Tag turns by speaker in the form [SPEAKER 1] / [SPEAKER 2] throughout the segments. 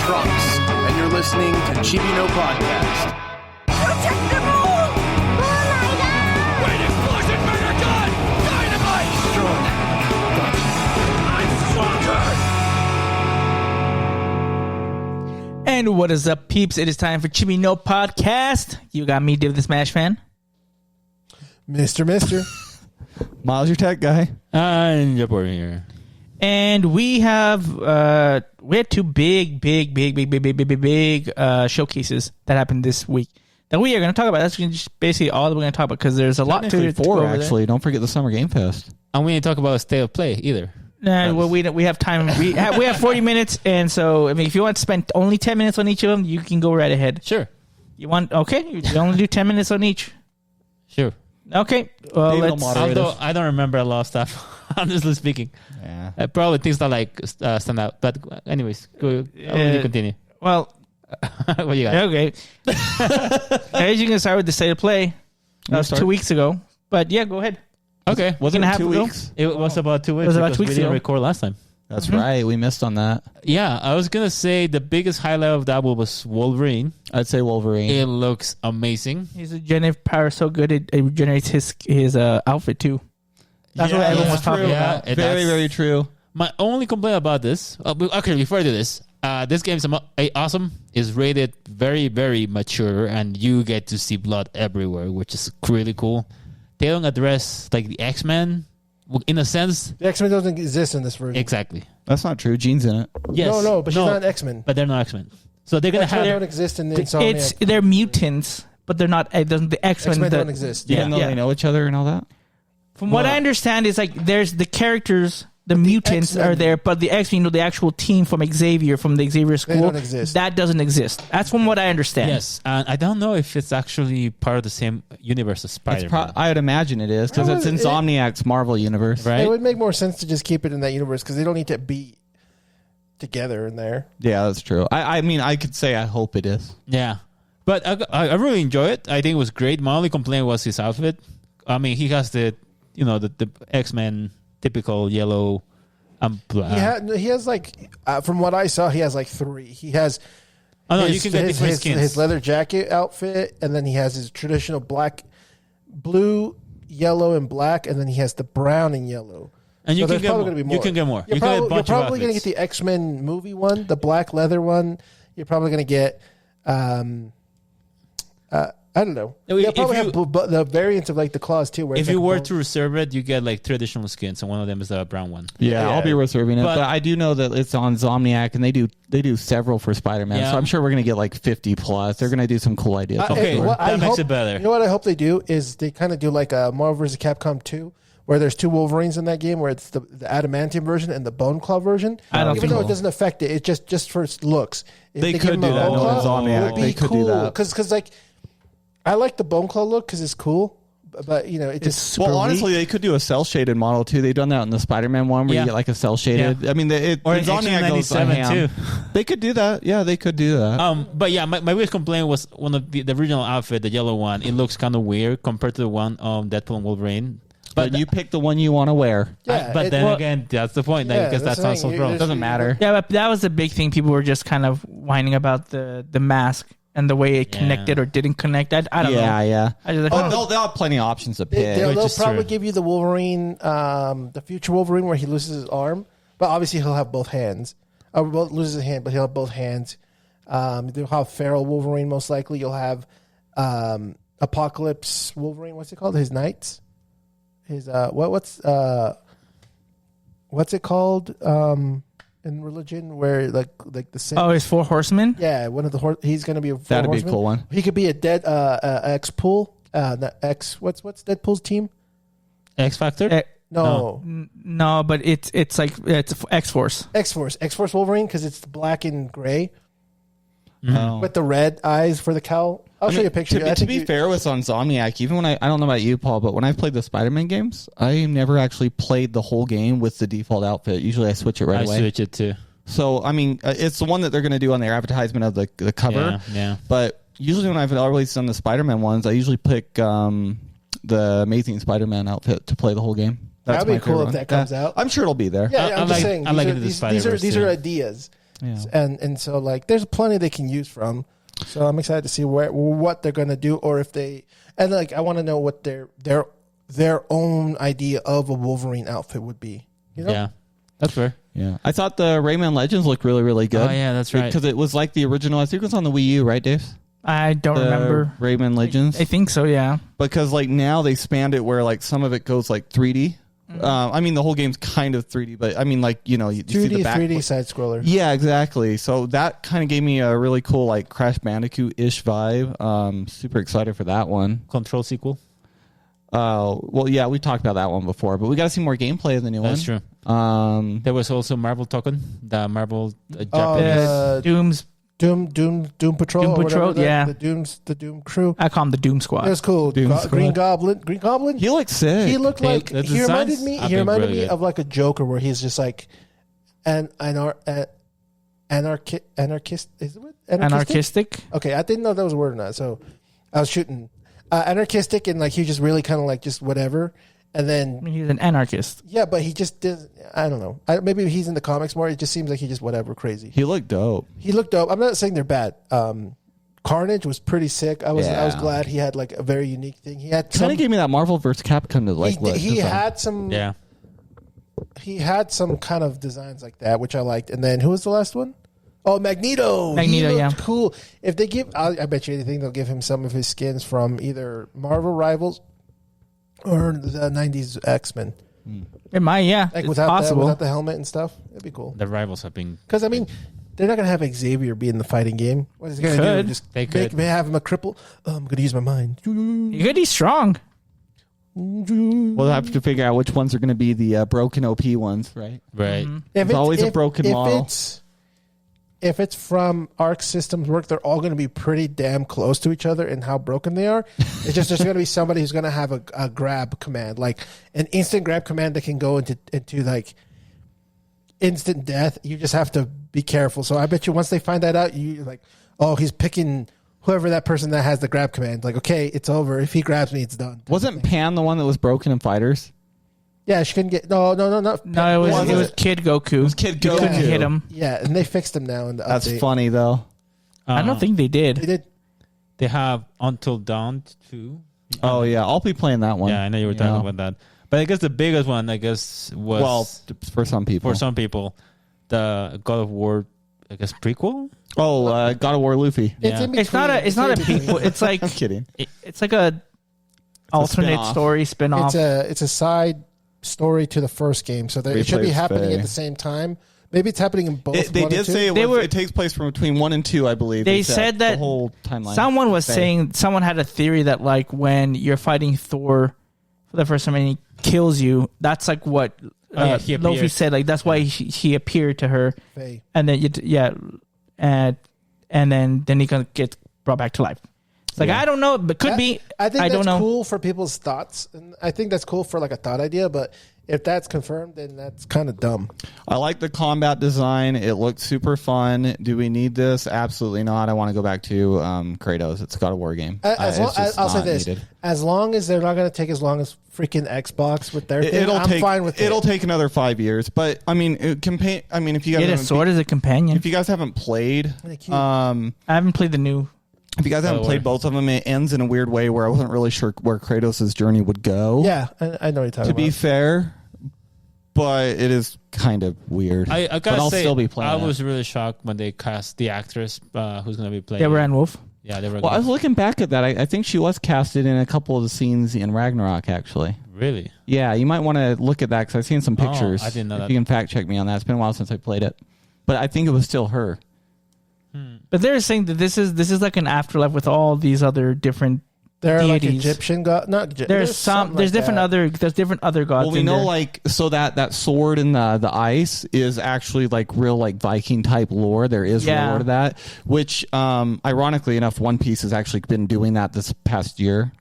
[SPEAKER 1] Trunks, and you're listening to Chibi No Podcast.
[SPEAKER 2] Protect them all!
[SPEAKER 3] Oh my god!
[SPEAKER 4] Wait, explosion, murder, gun! Dynamite!
[SPEAKER 1] Strong.
[SPEAKER 4] I'm stronger!
[SPEAKER 5] And what is up, peeps? It is time for Chibi No Podcast. You got me, Div the Smash fan.
[SPEAKER 6] Mister.
[SPEAKER 7] Miles, your tech guy.
[SPEAKER 4] And you're boring here.
[SPEAKER 5] And we had two big showcases that happened this week that we are going to talk about. That's just basically all that we're going to talk about because there's a lot to
[SPEAKER 7] four,
[SPEAKER 5] go
[SPEAKER 7] actually. Don't forget the Summer Game Fest.
[SPEAKER 4] And we didn't talk about State of Play either.
[SPEAKER 5] Nah, well, we have time. We have 40 minutes, and so I mean, if you want to spend only 10 minutes on each of them, you can go right ahead.
[SPEAKER 4] Sure.
[SPEAKER 5] You want you only do 10 minutes on each.
[SPEAKER 4] Sure.
[SPEAKER 5] Okay. Well,
[SPEAKER 4] Although I don't remember a lot of stuff, honestly speaking.
[SPEAKER 7] Yeah.
[SPEAKER 4] Probably things that stand out. But anyways, you continue.
[SPEAKER 5] Well,
[SPEAKER 4] what you got?
[SPEAKER 5] okay. As you can start with the State of Play. That was 2 weeks ago. But yeah, go ahead.
[SPEAKER 4] Okay.
[SPEAKER 7] Wasn't it 2 weeks?
[SPEAKER 4] It was about 2 weeks.
[SPEAKER 5] It was about 2
[SPEAKER 4] because
[SPEAKER 5] weeks
[SPEAKER 4] we didn't
[SPEAKER 5] ago.
[SPEAKER 4] record last time.
[SPEAKER 7] That's right. We missed on that.
[SPEAKER 4] Yeah, I was going to say the biggest highlight of that was Wolverine.
[SPEAKER 7] I'd say Wolverine.
[SPEAKER 4] It looks amazing.
[SPEAKER 5] His regenerative power is so good it regenerates his outfit too. That's what everyone was talking about.
[SPEAKER 7] Very true.
[SPEAKER 4] My only complaint about this, okay, before I do this game is awesome. It's rated very, very mature, and you get to see blood everywhere, which is really cool. They don't address like the X-Men in a sense.
[SPEAKER 6] The X-Men doesn't exist in this version.
[SPEAKER 4] Exactly.
[SPEAKER 7] That's not true. Jean's in it.
[SPEAKER 4] Yes.
[SPEAKER 6] No, but she's not an X-Men.
[SPEAKER 4] But they're not X-Men. So they're gonna
[SPEAKER 6] X-Men
[SPEAKER 4] have.
[SPEAKER 6] don't exist in the Insomniac.
[SPEAKER 5] They're mutants, but they're not. The X-Men.
[SPEAKER 6] X-Men don't exist.
[SPEAKER 7] Even though they know each other and all that.
[SPEAKER 5] From what I understand, is like there's the characters. The mutants
[SPEAKER 6] X-Men
[SPEAKER 5] are there, but the X-Men, the actual team from Xavier, from the Xavier school,
[SPEAKER 6] don't exist.
[SPEAKER 5] that doesn't exist. That's from what I understand.
[SPEAKER 4] Yes, and I don't know if it's actually part of the same universe as Spider-Man.
[SPEAKER 7] I would imagine it is because it's Insomniac's Marvel universe.
[SPEAKER 4] Right?
[SPEAKER 6] It would make more sense to just keep it in that universe because they don't need to be together in there.
[SPEAKER 7] Yeah, that's true. I mean, I could say I hope it is.
[SPEAKER 4] Yeah, but I really enjoy it. I think it was great. My only complaint was his outfit. I mean, he has the X-Men typical yellow and black.
[SPEAKER 6] He has like, from what I saw, he has like three. He has
[SPEAKER 4] you can get different skins.
[SPEAKER 6] His leather jacket outfit, and then he has his traditional blue, yellow, and black, and then he has the brown and yellow.
[SPEAKER 4] And you
[SPEAKER 6] so
[SPEAKER 4] can get more.
[SPEAKER 6] Gonna be more.
[SPEAKER 4] You can get more.
[SPEAKER 6] You're probably going to get the X-Men movie one, the black leather one. You're probably going to get, I don't know. You'll probably have the variants of like the claws too. Where
[SPEAKER 4] if you were to reserve it, you get like 3 additional skins, and one of them is the brown one.
[SPEAKER 7] Yeah, I'll be reserving it, but I do know that it's on Insomniac, and they do several for Spider-Man.
[SPEAKER 4] Yeah.
[SPEAKER 7] So I'm sure we're going to get like 50 plus. They're going to do some cool ideas.
[SPEAKER 4] Okay, that makes it better.
[SPEAKER 6] You know what I hope they do is they kind of do like a Marvel vs. Capcom 2, where there's 2 Wolverines in that game, where it's the adamantium version and the Bone Claw version. Even though it doesn't affect it, it's just for looks. If
[SPEAKER 7] they could do that. Insomniac, they could do that
[SPEAKER 6] because like. I like the Bone Claw look because it's cool, but it just super
[SPEAKER 7] honestly, they could do a cell shaded model too. They've done that in the Spider-Man one where you get like a cell shaded. Yeah. I mean,
[SPEAKER 4] or
[SPEAKER 7] Insomniac goes ham. They could do that. Yeah, they could do that.
[SPEAKER 4] But yeah, my biggest complaint was one of the original outfit, the yellow one. It looks kind of weird compared to the one on Deadpool and Wolverine.
[SPEAKER 7] But you pick the one you want to wear.
[SPEAKER 6] Yeah,
[SPEAKER 4] but then again, that's the point. Because that's not so gross.
[SPEAKER 7] It doesn't matter.
[SPEAKER 5] Yeah, but that was the big thing. People were just kind of whining about the mask. And the way it connected or didn't connect. I don't know.
[SPEAKER 7] Yeah.
[SPEAKER 5] I just like,
[SPEAKER 7] they'll have plenty of options to pick.
[SPEAKER 6] They'll probably give you the Wolverine, the future Wolverine where he loses his arm. But obviously he'll have both hands. Loses his hand, but he'll have both hands. They'll have Feral Wolverine most likely. You'll have Apocalypse Wolverine. What's it called? His Knights? His, what's it called? In religion, where like the same.
[SPEAKER 5] his 4 horsemen.
[SPEAKER 6] Yeah, one of the he's going to be a 4
[SPEAKER 7] That'd
[SPEAKER 6] horsemen.
[SPEAKER 7] be a cool one.
[SPEAKER 6] He could be a dead X-Pool. What's Deadpool's team?
[SPEAKER 4] X Factor.
[SPEAKER 5] No, but it's X-Force.
[SPEAKER 6] X-Force Wolverine because it's black and gray with the red eyes for the cowl. I'll show you a picture.
[SPEAKER 7] To be fair with Insomniac, even when I don't know about you, Paul, but when I've played the Spider-Man games, I never actually played the whole game with the default outfit. Usually I switch it right away.
[SPEAKER 4] I switch it too.
[SPEAKER 7] So, I mean, it's the one that they're going to do on their advertisement of the cover.
[SPEAKER 4] Yeah.
[SPEAKER 7] But usually when I've always done the Spider-Man ones, I usually pick the Amazing Spider-Man outfit to play the whole game.
[SPEAKER 6] That'd be cool if that comes out.
[SPEAKER 7] I'm sure it'll be there.
[SPEAKER 6] Yeah, I'm just saying.
[SPEAKER 4] I like it.
[SPEAKER 6] These are ideas.
[SPEAKER 7] Yeah.
[SPEAKER 6] And so like there's plenty they can use from. So I'm excited to see what they're gonna do, or if they like I want to know what their own idea of a Wolverine outfit would be. You know?
[SPEAKER 4] Yeah, that's fair.
[SPEAKER 7] Yeah, I thought the Rayman Legends looked really, really good.
[SPEAKER 4] Oh yeah, that's right.
[SPEAKER 7] Because it was like the original. I think it was on the Wii U, right, Dave?
[SPEAKER 5] I don't remember.
[SPEAKER 7] Rayman Legends.
[SPEAKER 5] I think so. Yeah.
[SPEAKER 7] Because like now they spanned it where like some of it goes like 3D. I mean the whole game's kind of 3D, but I mean like you see the back
[SPEAKER 6] 3D side scroller.
[SPEAKER 7] Yeah, exactly. So that kind of gave me a really cool like Crash Bandicoot-ish vibe. Super excited for that one.
[SPEAKER 4] Control sequel.
[SPEAKER 7] Well, yeah, we talked about that one before, but we got to see more gameplay of the new one.
[SPEAKER 4] That's true. There was also Marvel Token, the Marvel
[SPEAKER 5] Doom's
[SPEAKER 4] Japanese.
[SPEAKER 6] Doom Patrol.
[SPEAKER 5] Doom
[SPEAKER 6] or whatever
[SPEAKER 5] Patrol, yeah.
[SPEAKER 6] The Doom crew.
[SPEAKER 5] I call him the Doom Squad.
[SPEAKER 6] It was cool. Green Goblin.
[SPEAKER 7] He looks sick.
[SPEAKER 6] He looked like
[SPEAKER 4] the
[SPEAKER 6] he reminded
[SPEAKER 4] designs
[SPEAKER 6] me.
[SPEAKER 4] have
[SPEAKER 6] He
[SPEAKER 4] been
[SPEAKER 6] reminded
[SPEAKER 4] really
[SPEAKER 6] me
[SPEAKER 4] good.
[SPEAKER 6] of like a Joker, where he's just like anarchist. Is it what?
[SPEAKER 5] Anarchistic.
[SPEAKER 6] Okay, I didn't know that was a word or not. So I was shooting anarchistic, and like he just really kind of like just whatever. And
[SPEAKER 5] I
[SPEAKER 6] then
[SPEAKER 5] mean, he's an anarchist.
[SPEAKER 6] yeah, but he just did. I don't know. Maybe he's in the comics more. It just seems like he just whatever crazy.
[SPEAKER 7] He looked dope.
[SPEAKER 6] He looked dope. I'm not saying they're bad. Carnage was pretty sick. I was
[SPEAKER 7] Yeah.
[SPEAKER 6] glad he had like a very unique thing. He had
[SPEAKER 7] Kind of gave me that Marvel vs. Capcom to like.
[SPEAKER 6] he had some
[SPEAKER 4] Yeah.
[SPEAKER 6] he had some kind of designs like that, which I liked. And then who was the last one? Oh, Magneto.
[SPEAKER 5] Magneto,
[SPEAKER 6] He
[SPEAKER 5] yeah.
[SPEAKER 6] looked cool. If they give, I bet you anything they'll give him some of his skins from either Marvel Rivals or the '90s X-Men.
[SPEAKER 5] It might, yeah.
[SPEAKER 6] Like
[SPEAKER 5] it's
[SPEAKER 6] without
[SPEAKER 5] possible.
[SPEAKER 6] the helmet and stuff, it'd be cool.
[SPEAKER 4] The rivals have been.
[SPEAKER 6] Because I mean, they're not gonna have Xavier be in the fighting game. What is he gonna
[SPEAKER 5] Could.
[SPEAKER 6] do? Just
[SPEAKER 4] They could.
[SPEAKER 6] have him a cripple. Oh, I'm gonna use my mind.
[SPEAKER 5] He's strong.
[SPEAKER 7] We'll have to figure out which ones are going to be the broken OP ones, right?
[SPEAKER 4] Right.
[SPEAKER 6] If
[SPEAKER 7] It's always a broken model.
[SPEAKER 6] If it's from Arc Systems work, they're all going to be pretty damn close to each other in how broken they are. It's just there's going to be somebody who's going to have a grab command, like an instant grab command that can go into like instant death. You just have to be careful. So I bet you once they find that out, you're like, oh, he's picking whoever that person that has the grab command. Like, okay, it's over. If he grabs me, it's done.
[SPEAKER 7] Wasn't Pan the one that was broken in Fighters?
[SPEAKER 6] Yeah, she couldn't get no.
[SPEAKER 5] No, it was Kid Goku. It
[SPEAKER 7] was Kid
[SPEAKER 5] You
[SPEAKER 7] Goku.
[SPEAKER 5] couldn't hit him.
[SPEAKER 6] Yeah, and they fixed him now in the
[SPEAKER 7] That's
[SPEAKER 6] update.
[SPEAKER 7] funny though.
[SPEAKER 5] I don't think they did.
[SPEAKER 6] They did.
[SPEAKER 4] They have Until Dawn 2.
[SPEAKER 7] Oh yeah, I'll be playing that one.
[SPEAKER 4] Yeah, I know you were talking about that. But I guess the biggest one, was
[SPEAKER 7] for some people.
[SPEAKER 4] the God of War, I guess, prequel.
[SPEAKER 7] God of War Luffy.
[SPEAKER 4] Yeah.
[SPEAKER 5] It's not a prequel. It's like
[SPEAKER 7] I'm kidding.
[SPEAKER 5] it's like a alternate
[SPEAKER 7] spin-off.
[SPEAKER 5] story spin-off.
[SPEAKER 6] It's a side story to the first game, so that it should be
[SPEAKER 7] Replays
[SPEAKER 6] happening
[SPEAKER 7] Faye.
[SPEAKER 6] at the same time. Maybe it's happening in both.
[SPEAKER 7] They
[SPEAKER 6] one
[SPEAKER 7] did
[SPEAKER 6] and two.
[SPEAKER 7] say
[SPEAKER 5] They were-
[SPEAKER 7] it takes place from between 1 and 2, I believe.
[SPEAKER 5] They said that
[SPEAKER 7] the whole timeline.
[SPEAKER 5] Someone was
[SPEAKER 7] Faye.
[SPEAKER 5] saying, someone had a theory that like when you're fighting Thor for the first time and he kills you, that's like what
[SPEAKER 4] he
[SPEAKER 5] Lofi
[SPEAKER 4] appeared.
[SPEAKER 5] said. Like that's why he appeared to her,
[SPEAKER 6] Faye.
[SPEAKER 5] and then and then he gonna get brought back to life. It's like I don't know, but could be.
[SPEAKER 6] I think
[SPEAKER 5] I
[SPEAKER 6] that's
[SPEAKER 5] don't know.
[SPEAKER 6] cool for people's thoughts, and I think that's cool for like a thought idea. But if that's confirmed, then that's kind of dumb.
[SPEAKER 7] I like the combat design. It looks super fun. Do we need this? Absolutely not. I want to go back to Kratos. It's a God of War game.
[SPEAKER 6] I'll say this: as long as they're not going to take as long as freaking Xbox with their thing, I'm fine with it.
[SPEAKER 7] It'll take another 5 years, but I mean, if you guys
[SPEAKER 5] Get a
[SPEAKER 7] haven't-
[SPEAKER 5] sword as a companion.
[SPEAKER 7] if you guys haven't played,
[SPEAKER 5] I haven't played the new.
[SPEAKER 7] if you guys haven't played both of them, it ends in a weird way where I wasn't really sure where Kratos' journey would go.
[SPEAKER 6] Yeah, I know what you're talking
[SPEAKER 7] To be
[SPEAKER 6] about.
[SPEAKER 7] fair, but it is kind of weird.
[SPEAKER 4] I
[SPEAKER 7] but
[SPEAKER 4] gotta
[SPEAKER 7] I'll
[SPEAKER 4] say,
[SPEAKER 7] still be playing.
[SPEAKER 4] I
[SPEAKER 7] it.
[SPEAKER 4] was really shocked when they cast the actress who's going to be playing.
[SPEAKER 5] Deborah Ann Wolf.
[SPEAKER 4] Yeah, they were.
[SPEAKER 7] Well, I was looking back at that. I think she was casted in a couple of the scenes in Ragnarok, actually.
[SPEAKER 4] Really?
[SPEAKER 7] Yeah, you might want to look at that because I've seen some pictures.
[SPEAKER 4] I didn't know
[SPEAKER 7] If
[SPEAKER 4] that.
[SPEAKER 7] You can fact check me on that. It's been a while since I played it, but I think it was still her.
[SPEAKER 5] But they're saying that this is like an afterlife with all these other different.
[SPEAKER 6] They're like
[SPEAKER 5] deities.
[SPEAKER 6] Egyptian god. Not
[SPEAKER 5] There's different other gods.
[SPEAKER 7] Well, we
[SPEAKER 5] in
[SPEAKER 7] know
[SPEAKER 5] there.
[SPEAKER 7] so that sword in the ice is actually like real like Viking type lore. There is real lore to that, which ironically enough, One Piece has actually been doing that this past year.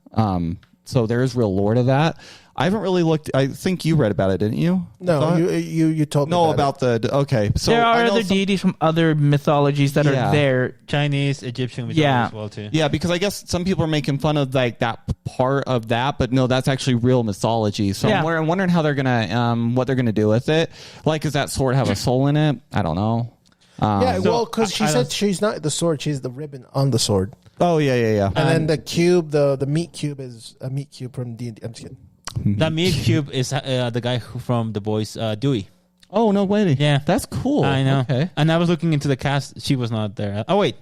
[SPEAKER 7] So there is real lore to that. I haven't really looked. I think you read about it, didn't you?
[SPEAKER 6] No, you told me.
[SPEAKER 7] No,
[SPEAKER 6] about
[SPEAKER 7] about okay. So
[SPEAKER 5] there
[SPEAKER 7] I
[SPEAKER 5] are
[SPEAKER 7] know
[SPEAKER 5] other deities from other mythologies that
[SPEAKER 7] Yeah.
[SPEAKER 5] are there.
[SPEAKER 4] Chinese, Egyptian,
[SPEAKER 5] Yeah.
[SPEAKER 4] as well too.
[SPEAKER 7] Yeah, because I guess some people are making fun of like that part of that, but no, that's actually real mythology. So
[SPEAKER 5] Yeah.
[SPEAKER 7] I'm wondering how they're gonna what they're gonna do with it. Like, does that sword have a soul in it? I don't know.
[SPEAKER 6] Yeah, well, because she
[SPEAKER 4] I
[SPEAKER 6] said
[SPEAKER 4] don't-
[SPEAKER 6] she's not the sword; she's the ribbon on the sword.
[SPEAKER 7] Oh yeah.
[SPEAKER 6] And then the cube, the meat cube, is a meat cube from D&D. I'm just kidding.
[SPEAKER 4] That meat cube is the guy from The Boys, Dewey.
[SPEAKER 7] Oh no, wait.
[SPEAKER 4] Yeah.
[SPEAKER 7] That's cool.
[SPEAKER 4] I know.
[SPEAKER 7] Okay.
[SPEAKER 4] And I was looking into the cast. She was not there. Oh, wait.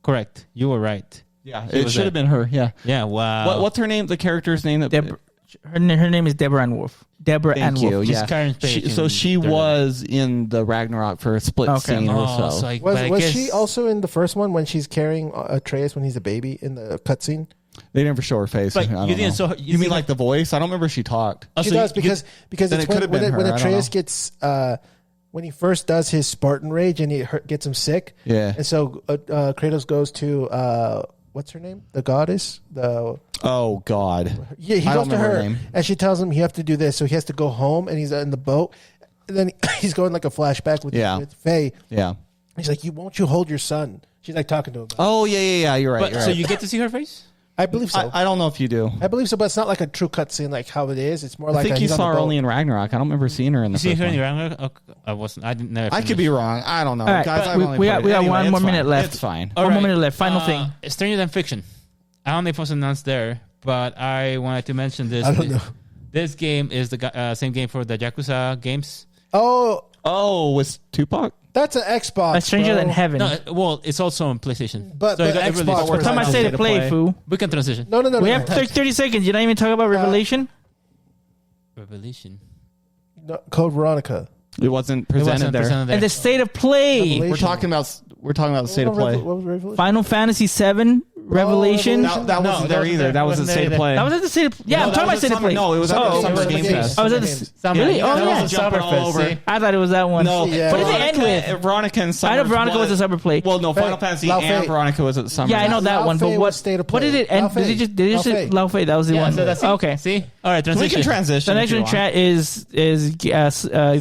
[SPEAKER 4] Correct. You were right.
[SPEAKER 7] Yeah,
[SPEAKER 4] She
[SPEAKER 7] it
[SPEAKER 4] was
[SPEAKER 7] should
[SPEAKER 4] there.
[SPEAKER 7] have been her. Yeah.
[SPEAKER 4] Yeah, wow.
[SPEAKER 7] What's her name? The character's name? That
[SPEAKER 5] Her name is Deborah Ann Wolf. Deborah Ann
[SPEAKER 7] Thank you.
[SPEAKER 5] Wolf.
[SPEAKER 4] She's
[SPEAKER 7] Yeah.
[SPEAKER 4] Karen Page
[SPEAKER 7] So
[SPEAKER 4] in
[SPEAKER 7] she
[SPEAKER 4] Daredevil.
[SPEAKER 7] was in the Ragnarok for a split
[SPEAKER 5] Okay.
[SPEAKER 7] scene or so.
[SPEAKER 4] Oh, so I,
[SPEAKER 6] Was
[SPEAKER 4] but I
[SPEAKER 6] was
[SPEAKER 4] guess-
[SPEAKER 6] she also in the first one when she's carrying Atreus when he's a baby in the cutscene?
[SPEAKER 7] They never show her face.
[SPEAKER 4] But
[SPEAKER 7] I don't
[SPEAKER 4] you didn't
[SPEAKER 7] know.
[SPEAKER 4] saw her-
[SPEAKER 7] You mean
[SPEAKER 4] see
[SPEAKER 7] like the voice? I don't remember if she talked.
[SPEAKER 4] Oh,
[SPEAKER 6] She
[SPEAKER 4] so
[SPEAKER 6] does
[SPEAKER 4] you-
[SPEAKER 6] because
[SPEAKER 7] then
[SPEAKER 6] it's
[SPEAKER 7] it could have been her,
[SPEAKER 6] when
[SPEAKER 7] I don't
[SPEAKER 6] Atreus
[SPEAKER 7] know.
[SPEAKER 6] gets when he first does his Spartan rage and gets him sick.
[SPEAKER 7] Yeah.
[SPEAKER 6] And so Kratos goes to what's her name? The goddess.
[SPEAKER 7] Oh God.
[SPEAKER 6] Yeah, he
[SPEAKER 7] I
[SPEAKER 6] goes
[SPEAKER 7] don't
[SPEAKER 6] to
[SPEAKER 7] remember
[SPEAKER 6] her
[SPEAKER 7] her name.
[SPEAKER 6] and she tells him you have to do this. So he has to go home and he's in the boat. And then he's going like a flashback with Faye.
[SPEAKER 7] Yeah.
[SPEAKER 6] He's like, won't you hold your son? She's like talking to him.
[SPEAKER 7] Oh yeah. You're right.
[SPEAKER 4] But
[SPEAKER 7] you're
[SPEAKER 4] so
[SPEAKER 7] right.
[SPEAKER 4] you get to see her face?
[SPEAKER 6] I believe so.
[SPEAKER 7] I don't know if you do.
[SPEAKER 6] I believe so, but it's not like a true cutscene like how it is. It's more
[SPEAKER 7] I
[SPEAKER 6] like
[SPEAKER 7] think you
[SPEAKER 6] he's on
[SPEAKER 7] saw
[SPEAKER 6] the
[SPEAKER 7] her
[SPEAKER 6] boat.
[SPEAKER 7] only in Ragnarok. I don't remember seeing her in the
[SPEAKER 4] You see
[SPEAKER 7] first
[SPEAKER 4] her in
[SPEAKER 7] one.
[SPEAKER 4] the Ragnarok? Oh, I wasn't. I didn't. Never
[SPEAKER 7] I could be
[SPEAKER 4] finished.
[SPEAKER 7] wrong. I don't know,
[SPEAKER 5] All right,
[SPEAKER 7] guys.
[SPEAKER 5] but
[SPEAKER 7] I've only
[SPEAKER 5] we got
[SPEAKER 7] played it. Anyway,
[SPEAKER 5] one
[SPEAKER 7] it's
[SPEAKER 5] more
[SPEAKER 7] fine.
[SPEAKER 5] minute left.
[SPEAKER 7] It's fine.
[SPEAKER 4] All
[SPEAKER 5] One more
[SPEAKER 4] right.
[SPEAKER 5] minute left. Final thing.
[SPEAKER 4] Stranger Than Fiction. I don't know if it was announced there, but I wanted to mention this.
[SPEAKER 6] I don't know.
[SPEAKER 4] This game is the same game for the Yakuza games.
[SPEAKER 6] Oh,
[SPEAKER 7] Was Tupac?
[SPEAKER 6] that's an Xbox.
[SPEAKER 5] A Stranger
[SPEAKER 6] bro.
[SPEAKER 5] Than Heaven.
[SPEAKER 4] No, well, it's also on PlayStation.
[SPEAKER 6] But
[SPEAKER 4] it got
[SPEAKER 6] Xbox
[SPEAKER 4] released
[SPEAKER 6] was
[SPEAKER 4] for
[SPEAKER 5] Time I
[SPEAKER 6] Final
[SPEAKER 5] say to
[SPEAKER 7] to
[SPEAKER 5] play,
[SPEAKER 7] play.
[SPEAKER 5] foo.
[SPEAKER 4] We can transition.
[SPEAKER 6] No.
[SPEAKER 5] We have 30 seconds. You not even talk about Revelation?
[SPEAKER 4] Revelation.
[SPEAKER 6] No, Code Veronica.
[SPEAKER 7] It wasn't
[SPEAKER 4] It wasn't
[SPEAKER 7] presented there.
[SPEAKER 4] presented there.
[SPEAKER 5] And the state of play.
[SPEAKER 6] Revelation.
[SPEAKER 7] We're talking about the state of play.
[SPEAKER 6] What was Revelation?
[SPEAKER 5] Final Fantasy VII
[SPEAKER 6] Revelation.
[SPEAKER 5] Revelation.
[SPEAKER 7] That
[SPEAKER 4] No,
[SPEAKER 7] wasn't
[SPEAKER 4] that
[SPEAKER 7] there
[SPEAKER 4] wasn't
[SPEAKER 7] either.
[SPEAKER 4] there.
[SPEAKER 7] That was the
[SPEAKER 4] Wasn't
[SPEAKER 7] state
[SPEAKER 4] there
[SPEAKER 7] of
[SPEAKER 4] either.
[SPEAKER 7] play.
[SPEAKER 5] That was at the state of yeah.
[SPEAKER 7] No,
[SPEAKER 5] I'm
[SPEAKER 7] that
[SPEAKER 5] talking about
[SPEAKER 7] was
[SPEAKER 5] state of
[SPEAKER 7] summer-
[SPEAKER 5] play.
[SPEAKER 7] No, it was at the Summer
[SPEAKER 6] Summer
[SPEAKER 7] Game
[SPEAKER 6] Games.
[SPEAKER 7] Fest.
[SPEAKER 5] I was at
[SPEAKER 6] Summer
[SPEAKER 5] the
[SPEAKER 6] Games.
[SPEAKER 5] Really? Oh
[SPEAKER 7] that
[SPEAKER 5] yeah.
[SPEAKER 7] was jumping all over.
[SPEAKER 5] I thought it was that one.
[SPEAKER 7] No,
[SPEAKER 6] Yeah.
[SPEAKER 5] What did they end with?
[SPEAKER 7] Veronica and Summer.
[SPEAKER 5] I know Veronica was a summer play.
[SPEAKER 7] Well, no, Final
[SPEAKER 6] Faye.
[SPEAKER 7] Fantasy
[SPEAKER 6] Lao
[SPEAKER 7] and
[SPEAKER 6] Faye.
[SPEAKER 7] Veronica was at the summer.
[SPEAKER 5] Yeah, I know that
[SPEAKER 6] Lao
[SPEAKER 5] one.
[SPEAKER 6] Faye
[SPEAKER 5] But
[SPEAKER 6] was state of
[SPEAKER 5] what did
[SPEAKER 6] play.
[SPEAKER 5] it end?
[SPEAKER 6] Lao
[SPEAKER 5] Did
[SPEAKER 6] Faye.
[SPEAKER 5] it just say
[SPEAKER 6] Lao
[SPEAKER 5] Lao Faye? That was the
[SPEAKER 4] Yeah,
[SPEAKER 5] one.
[SPEAKER 4] so that's it.
[SPEAKER 5] Okay.
[SPEAKER 4] See? All right,
[SPEAKER 7] We
[SPEAKER 4] transition.
[SPEAKER 7] can transition.
[SPEAKER 5] The next
[SPEAKER 7] if you
[SPEAKER 5] one
[SPEAKER 7] want.
[SPEAKER 5] chat is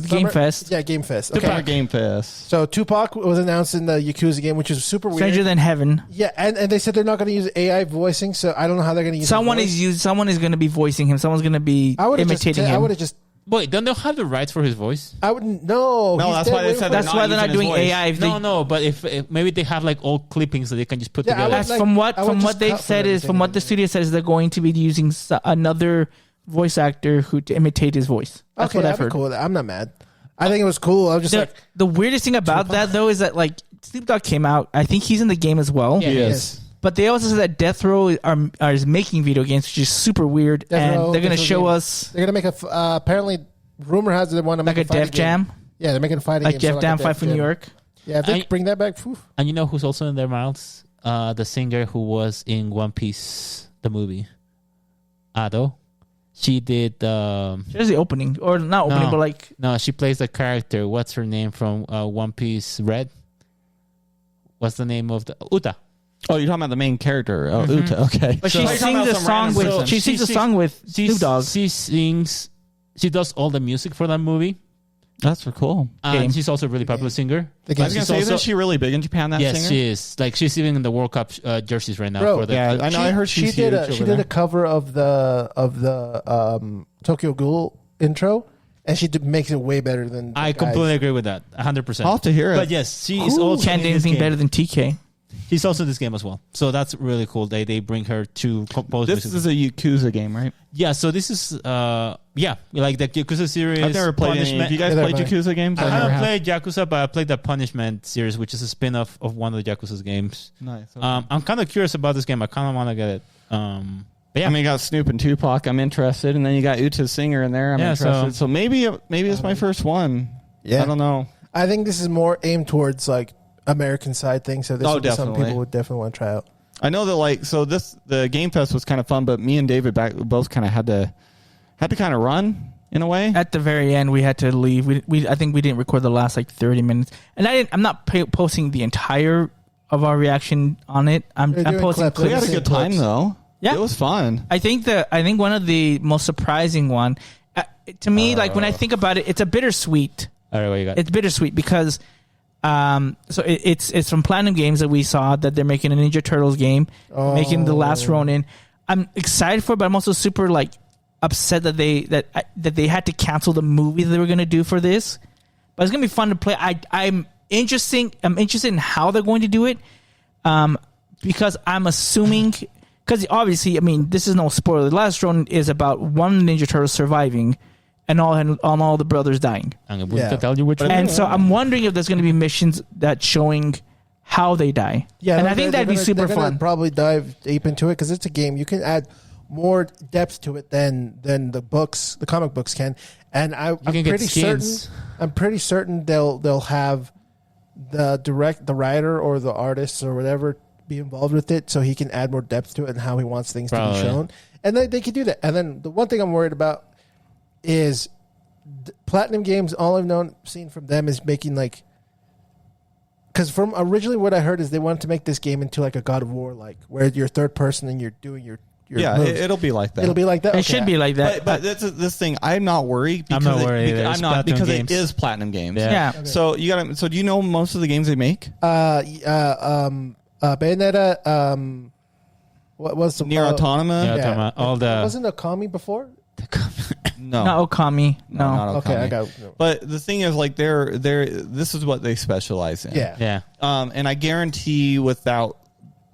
[SPEAKER 5] Game Fest.
[SPEAKER 6] Yeah, Game Fest.
[SPEAKER 7] Summer
[SPEAKER 6] Okay.
[SPEAKER 7] Game Fest.
[SPEAKER 6] So Tupac was announced in the Yakuza game, which is super weird.
[SPEAKER 5] Stranger Than Heaven.
[SPEAKER 6] Yeah, and they said they're not going to use AI voicing, so I don't know how they're going to use.
[SPEAKER 5] Someone
[SPEAKER 6] his voice.
[SPEAKER 5] Someone is going to be voicing him. Someone's going to be
[SPEAKER 6] I would have
[SPEAKER 5] imitating him.
[SPEAKER 6] I would have just.
[SPEAKER 4] Wait, don't they have the rights for his voice?
[SPEAKER 6] I wouldn't. No,
[SPEAKER 7] No,
[SPEAKER 6] he's
[SPEAKER 7] that's
[SPEAKER 6] dead
[SPEAKER 7] why they
[SPEAKER 6] waiting
[SPEAKER 7] said
[SPEAKER 6] for-
[SPEAKER 7] they're
[SPEAKER 5] That's why they're not
[SPEAKER 7] using his
[SPEAKER 5] doing
[SPEAKER 7] voice.
[SPEAKER 5] AI. If they,
[SPEAKER 4] No, but if maybe they have like old clippings that they can just put
[SPEAKER 6] Yeah, I
[SPEAKER 4] together.
[SPEAKER 6] would
[SPEAKER 5] That's
[SPEAKER 6] like-
[SPEAKER 5] from what
[SPEAKER 6] I would just
[SPEAKER 5] they've
[SPEAKER 6] cut from
[SPEAKER 5] said is
[SPEAKER 6] everything
[SPEAKER 5] from what
[SPEAKER 6] and
[SPEAKER 5] the studio says they're going to be using another voice actor who to imitate his voice. That's
[SPEAKER 6] Okay,
[SPEAKER 5] what I've
[SPEAKER 6] that'd be
[SPEAKER 5] heard.
[SPEAKER 6] cool. with that. I'm not mad. I think it was cool. I was just
[SPEAKER 5] The,
[SPEAKER 6] like,
[SPEAKER 5] the weirdest thing about that though is that like Snoop Dogg came out. I think he's in the game as well.
[SPEAKER 4] Yeah,
[SPEAKER 7] Yes.
[SPEAKER 5] But they also said that Death Row is making video games, which is super weird,
[SPEAKER 6] Death
[SPEAKER 5] and
[SPEAKER 6] Row,
[SPEAKER 5] they're going to
[SPEAKER 6] Death Row
[SPEAKER 5] show
[SPEAKER 6] game.
[SPEAKER 5] us
[SPEAKER 6] they're gonna make a. Apparently, rumor has it they want to
[SPEAKER 5] like
[SPEAKER 6] make
[SPEAKER 5] a
[SPEAKER 6] fighting
[SPEAKER 5] Def
[SPEAKER 6] game.
[SPEAKER 5] Jam,
[SPEAKER 6] Yeah, they're making a fighting
[SPEAKER 5] like
[SPEAKER 6] game.
[SPEAKER 5] Def Jam Fight for New York.
[SPEAKER 6] Yeah, if they
[SPEAKER 4] I-
[SPEAKER 6] bring that back, phew.
[SPEAKER 4] And you know who's also in their mouths? The singer who was in One Piece, the movie. Ado. She did.
[SPEAKER 5] There's the opening, or not opening,
[SPEAKER 4] No.
[SPEAKER 5] but like
[SPEAKER 4] No, she plays the character. What's her name from One Piece Red? What's the name of the Uta?
[SPEAKER 7] Oh, you're talking about the main character. Oh, Uta. Okay.
[SPEAKER 5] But
[SPEAKER 4] So-
[SPEAKER 5] she
[SPEAKER 4] You're
[SPEAKER 7] talking
[SPEAKER 5] sings
[SPEAKER 7] about
[SPEAKER 5] a
[SPEAKER 7] some
[SPEAKER 5] song
[SPEAKER 7] random
[SPEAKER 5] with
[SPEAKER 7] person.
[SPEAKER 5] she sings a song with Snoop Dogg.
[SPEAKER 4] She sings. She does all the music for that movie.
[SPEAKER 7] That's cool.
[SPEAKER 4] And
[SPEAKER 5] Game.
[SPEAKER 4] she's also a really popular singer.
[SPEAKER 6] The
[SPEAKER 7] I
[SPEAKER 6] game.
[SPEAKER 7] was gonna
[SPEAKER 4] She's
[SPEAKER 7] say, isn't
[SPEAKER 4] also-
[SPEAKER 7] she really big in Japan? That
[SPEAKER 4] Yes,
[SPEAKER 7] singer.
[SPEAKER 4] she is. Like she's even in the World Cup jerseys right now.
[SPEAKER 6] Bro,
[SPEAKER 4] for the,
[SPEAKER 7] Yeah, I know. I heard she's
[SPEAKER 6] she did
[SPEAKER 7] huge
[SPEAKER 6] she
[SPEAKER 7] over
[SPEAKER 6] did a
[SPEAKER 7] there.
[SPEAKER 6] cover of the Tokyo Ghoul intro, and she makes it way better than.
[SPEAKER 4] I
[SPEAKER 6] the guys.
[SPEAKER 4] completely agree with that. 100%.
[SPEAKER 7] I'll have to hear it.
[SPEAKER 4] But yes, she is also
[SPEAKER 5] Can't do
[SPEAKER 4] in this
[SPEAKER 5] anything
[SPEAKER 4] game.
[SPEAKER 5] better than TK.
[SPEAKER 4] She's also in this game as well. So that's really cool. They bring her to compose
[SPEAKER 7] This
[SPEAKER 4] music.
[SPEAKER 7] is a Yakuza game, right?
[SPEAKER 4] Yeah, so this is like the Yakuza series.
[SPEAKER 7] I've never played any.
[SPEAKER 4] Punishment.
[SPEAKER 7] Have you guys
[SPEAKER 6] Neither
[SPEAKER 7] played
[SPEAKER 6] have I.
[SPEAKER 7] Yakuza games?
[SPEAKER 4] I
[SPEAKER 7] never
[SPEAKER 4] haven't
[SPEAKER 7] have.
[SPEAKER 4] played Yakuza, but I played the Punishment series, which is a spin-off of one of the Yakuza's games.
[SPEAKER 7] Nice.
[SPEAKER 4] I'm kind of curious about this game. I kind of want to get it. But yeah,
[SPEAKER 7] I mean, you got Snoop and Tupac. I'm interested, and then you got Uta Singer in there. I'm
[SPEAKER 4] Yeah,
[SPEAKER 7] interested. So maybe it's my first one.
[SPEAKER 6] Yeah.
[SPEAKER 7] I don't know.
[SPEAKER 6] I think this is more aimed towards like American side things. So this
[SPEAKER 7] Oh,
[SPEAKER 6] would be something
[SPEAKER 7] definitely.
[SPEAKER 6] people would definitely want to try out.
[SPEAKER 7] I know that the Game Fest was kind of fun, but me and David both kind of had to kind of run in a way.
[SPEAKER 5] At the very end, we had to leave. I think we didn't record the last like 30 minutes, and I'm not posting the entire of our reaction on it. I'm
[SPEAKER 6] You're doing
[SPEAKER 5] posting
[SPEAKER 6] clips.
[SPEAKER 7] We
[SPEAKER 5] clips.
[SPEAKER 7] had a good time though.
[SPEAKER 5] Yeah.
[SPEAKER 7] It was fun.
[SPEAKER 5] I think one of the most surprising one to me, like when I think about it, it's a bittersweet.
[SPEAKER 4] all right, what you got?
[SPEAKER 5] It's bittersweet because it's from Platinum Games that we saw that they're making a Ninja Turtles game, making the Last Ronin. I'm excited for it, but I'm also super like upset that they had to cancel the movie that they were going to do for this. But it's going to be fun to play. interesting. I'm interested in how they're going to do it, because I'm assuming. Because obviously, I mean, this is no spoiler. The last drone is about one Ninja Turtle surviving, and all the brothers dying.
[SPEAKER 4] I'm going to tell you which one.
[SPEAKER 5] And so I'm wondering if there's going to be missions that showing how they die.
[SPEAKER 6] Yeah,
[SPEAKER 5] and I think that'd be super fun.
[SPEAKER 6] Probably dive deep into it because it's a game. You can add more depth to it than the comic books can. And I'm pretty certain they'll have the writer or the artist or whatever be involved with it, so he can add more depth to it and how he wants things to be shown. And they can do that. And then the one thing I'm worried about is Platinum Games. All I've seen from them is making like. Because from originally what I heard is they wanted to make this game into like a God of War, like where you're third person and you're doing your moves.
[SPEAKER 7] It'll be like that.
[SPEAKER 6] It'll be like that.
[SPEAKER 5] It should be like that.
[SPEAKER 7] But that's this thing. I'm not worried.
[SPEAKER 4] I'm not worried.
[SPEAKER 7] I'm not because it is Platinum Games.
[SPEAKER 5] Yeah.
[SPEAKER 6] Okay.
[SPEAKER 7] So you got. So do you know most of the games they make?
[SPEAKER 6] Bayonetta. What was the
[SPEAKER 7] Nier Automata?
[SPEAKER 4] Yeah, all the
[SPEAKER 6] wasn't Okami before?
[SPEAKER 7] No.
[SPEAKER 5] Not Okami. No.
[SPEAKER 7] Not
[SPEAKER 6] Okay,
[SPEAKER 7] Okami.
[SPEAKER 6] I got.
[SPEAKER 7] But the thing is, like, this is what they specialize in.
[SPEAKER 6] Yeah.
[SPEAKER 7] And I guarantee, without,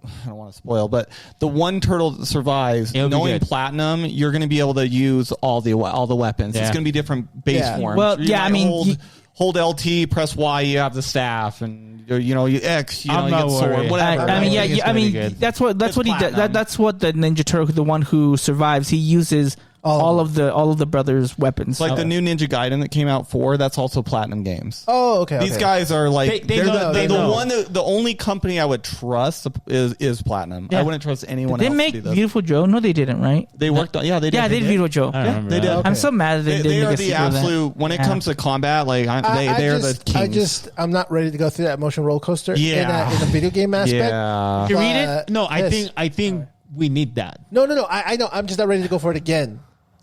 [SPEAKER 7] I don't want to spoil, but the one turtle that survives,
[SPEAKER 4] It'll be
[SPEAKER 7] knowing
[SPEAKER 4] good.
[SPEAKER 7] Platinum, you're going to be able to use all the weapons.
[SPEAKER 4] Yeah.
[SPEAKER 7] It's going to be different base
[SPEAKER 6] Yeah.
[SPEAKER 7] forms.
[SPEAKER 5] Well,
[SPEAKER 7] You
[SPEAKER 5] yeah, I
[SPEAKER 7] might
[SPEAKER 5] mean,
[SPEAKER 7] hold LT, press Y, you have the staff, and you X, you
[SPEAKER 4] I'm
[SPEAKER 7] get
[SPEAKER 4] not
[SPEAKER 7] sword,
[SPEAKER 4] worried.
[SPEAKER 7] whatever.
[SPEAKER 5] I mean,
[SPEAKER 4] I think it's
[SPEAKER 5] I
[SPEAKER 4] gonna be
[SPEAKER 5] mean,
[SPEAKER 4] good.
[SPEAKER 5] that's what
[SPEAKER 7] It's
[SPEAKER 5] he does.
[SPEAKER 7] Platinum.
[SPEAKER 5] That's what the Ninja Turtle, the one who survives, he uses all of the brothers' weapons.
[SPEAKER 7] It's like the new Ninja Gaiden that came out 4, that's also Platinum Games.
[SPEAKER 6] Oh, okay.
[SPEAKER 7] These guys are like
[SPEAKER 4] They know, they
[SPEAKER 7] the
[SPEAKER 4] know.
[SPEAKER 7] one the only company I would trust is Platinum.
[SPEAKER 5] Yeah.
[SPEAKER 7] I wouldn't trust anyone
[SPEAKER 5] Did
[SPEAKER 7] else
[SPEAKER 5] they make
[SPEAKER 7] to do this.
[SPEAKER 5] Beautiful Joe? No, they didn't, right?
[SPEAKER 7] They worked on they did.
[SPEAKER 5] Yeah, they did Beautiful Joe.
[SPEAKER 4] I don't remember
[SPEAKER 7] they
[SPEAKER 4] that.
[SPEAKER 7] did.
[SPEAKER 5] I'm so mad that they
[SPEAKER 7] They
[SPEAKER 5] didn't
[SPEAKER 7] are
[SPEAKER 5] make a
[SPEAKER 7] the
[SPEAKER 5] sequel to that.
[SPEAKER 7] absolute when it
[SPEAKER 5] Yeah.
[SPEAKER 7] comes to combat. Like they're the kings.
[SPEAKER 6] I'm not ready to go through that emotional roller coaster.
[SPEAKER 7] Yeah.
[SPEAKER 6] in a video game aspect.
[SPEAKER 7] Yeah.
[SPEAKER 5] Did you read it?
[SPEAKER 4] No, I
[SPEAKER 6] Yes.
[SPEAKER 4] think we need that.
[SPEAKER 6] No. I know. I'm just not ready to go for it again.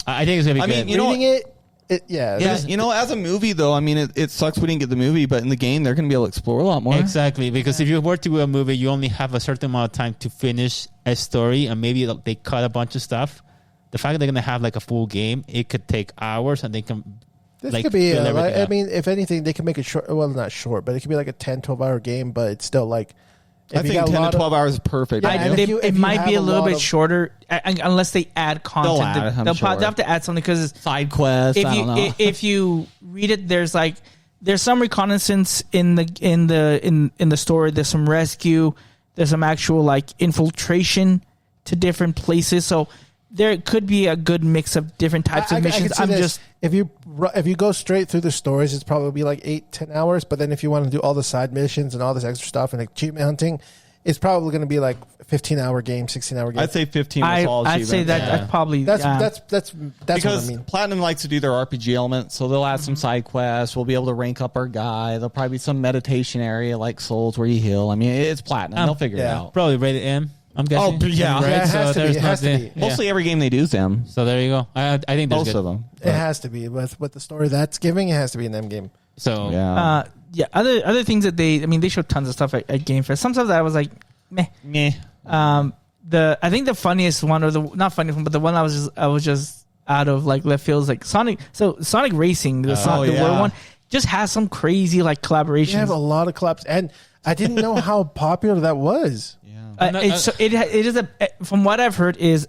[SPEAKER 4] I think it's gonna be
[SPEAKER 7] I
[SPEAKER 4] good.
[SPEAKER 7] mean, you know,
[SPEAKER 6] Reading it, yeah.
[SPEAKER 7] Yeah, as a movie though, I mean, it sucks we didn't get the movie, but in the game they're going to be able to explore a lot more.
[SPEAKER 4] Exactly, because if you were to do a movie, you only have a certain amount of time to finish a story, and maybe they cut a bunch of stuff. The fact that they're gonna have like a full game, it could take hours, and they can.
[SPEAKER 6] This
[SPEAKER 4] like,
[SPEAKER 6] could be.
[SPEAKER 4] fill everything
[SPEAKER 6] I
[SPEAKER 4] up.
[SPEAKER 6] mean, if anything, they can make it short. Well, not short, but it could be like a 10, 12-hour game. But it's still like.
[SPEAKER 7] I think 10 to 12 hours is perfect.
[SPEAKER 6] Yeah,
[SPEAKER 7] right?
[SPEAKER 6] and if
[SPEAKER 5] It
[SPEAKER 6] you
[SPEAKER 5] might
[SPEAKER 6] have
[SPEAKER 5] be a
[SPEAKER 6] a
[SPEAKER 5] little
[SPEAKER 6] lot
[SPEAKER 5] bit
[SPEAKER 6] of-
[SPEAKER 5] shorter unless they add content.
[SPEAKER 7] They'll add, I'm
[SPEAKER 5] They'll
[SPEAKER 7] sure.
[SPEAKER 5] have to add something because
[SPEAKER 7] Side quests. I don't know.
[SPEAKER 5] if you read it, there's some reconnaissance in the story. There's some rescue. There's some actual like infiltration to different places. So there could be a good mix of different types of missions.
[SPEAKER 6] I could see this. If you go straight through the stories, it's probably like 8-10 hours. But then if you want to do all the side missions and all this extra stuff and achievement hunting, it's probably going to be like 15-hour game, 16-hour game.
[SPEAKER 7] I'd say 15 was all
[SPEAKER 5] I'd say that
[SPEAKER 7] achievements.
[SPEAKER 5] that's probably
[SPEAKER 6] that's what I
[SPEAKER 7] Because
[SPEAKER 6] mean.
[SPEAKER 7] Platinum likes to do their RPG elements, so they'll add some side quests. We'll be able to rank up our guy. There'll probably be some meditation area like Souls where you heal. I mean, it's Platinum. They'll figure it
[SPEAKER 6] yeah.
[SPEAKER 7] out.
[SPEAKER 4] Probably rated M. I'm guessing.
[SPEAKER 7] Oh, yeah.
[SPEAKER 4] Right?
[SPEAKER 6] Yeah, it has
[SPEAKER 4] so
[SPEAKER 6] to be,
[SPEAKER 4] there's
[SPEAKER 6] it has to
[SPEAKER 4] nothing.
[SPEAKER 6] be.
[SPEAKER 7] Mostly every game they do is them.
[SPEAKER 4] So there you go. I think there's
[SPEAKER 7] Most
[SPEAKER 4] good.
[SPEAKER 7] of them.
[SPEAKER 6] It has to be with the story that's giving. It has to be an M game.
[SPEAKER 4] So
[SPEAKER 7] Yeah.
[SPEAKER 5] Other things that they showed tons of stuff at Gamefest. Some stuff that I was like, meh.
[SPEAKER 7] Meh.
[SPEAKER 5] I think the funniest one, or the not funniest one, but the one I was just out of like left field is like Sonic. So Sonic Racing, the
[SPEAKER 7] yeah.
[SPEAKER 5] World one, just has some crazy like
[SPEAKER 6] They
[SPEAKER 5] collaborations.
[SPEAKER 6] have a lot of collabs, and I didn't know how popular that was.
[SPEAKER 5] It is from what I've heard is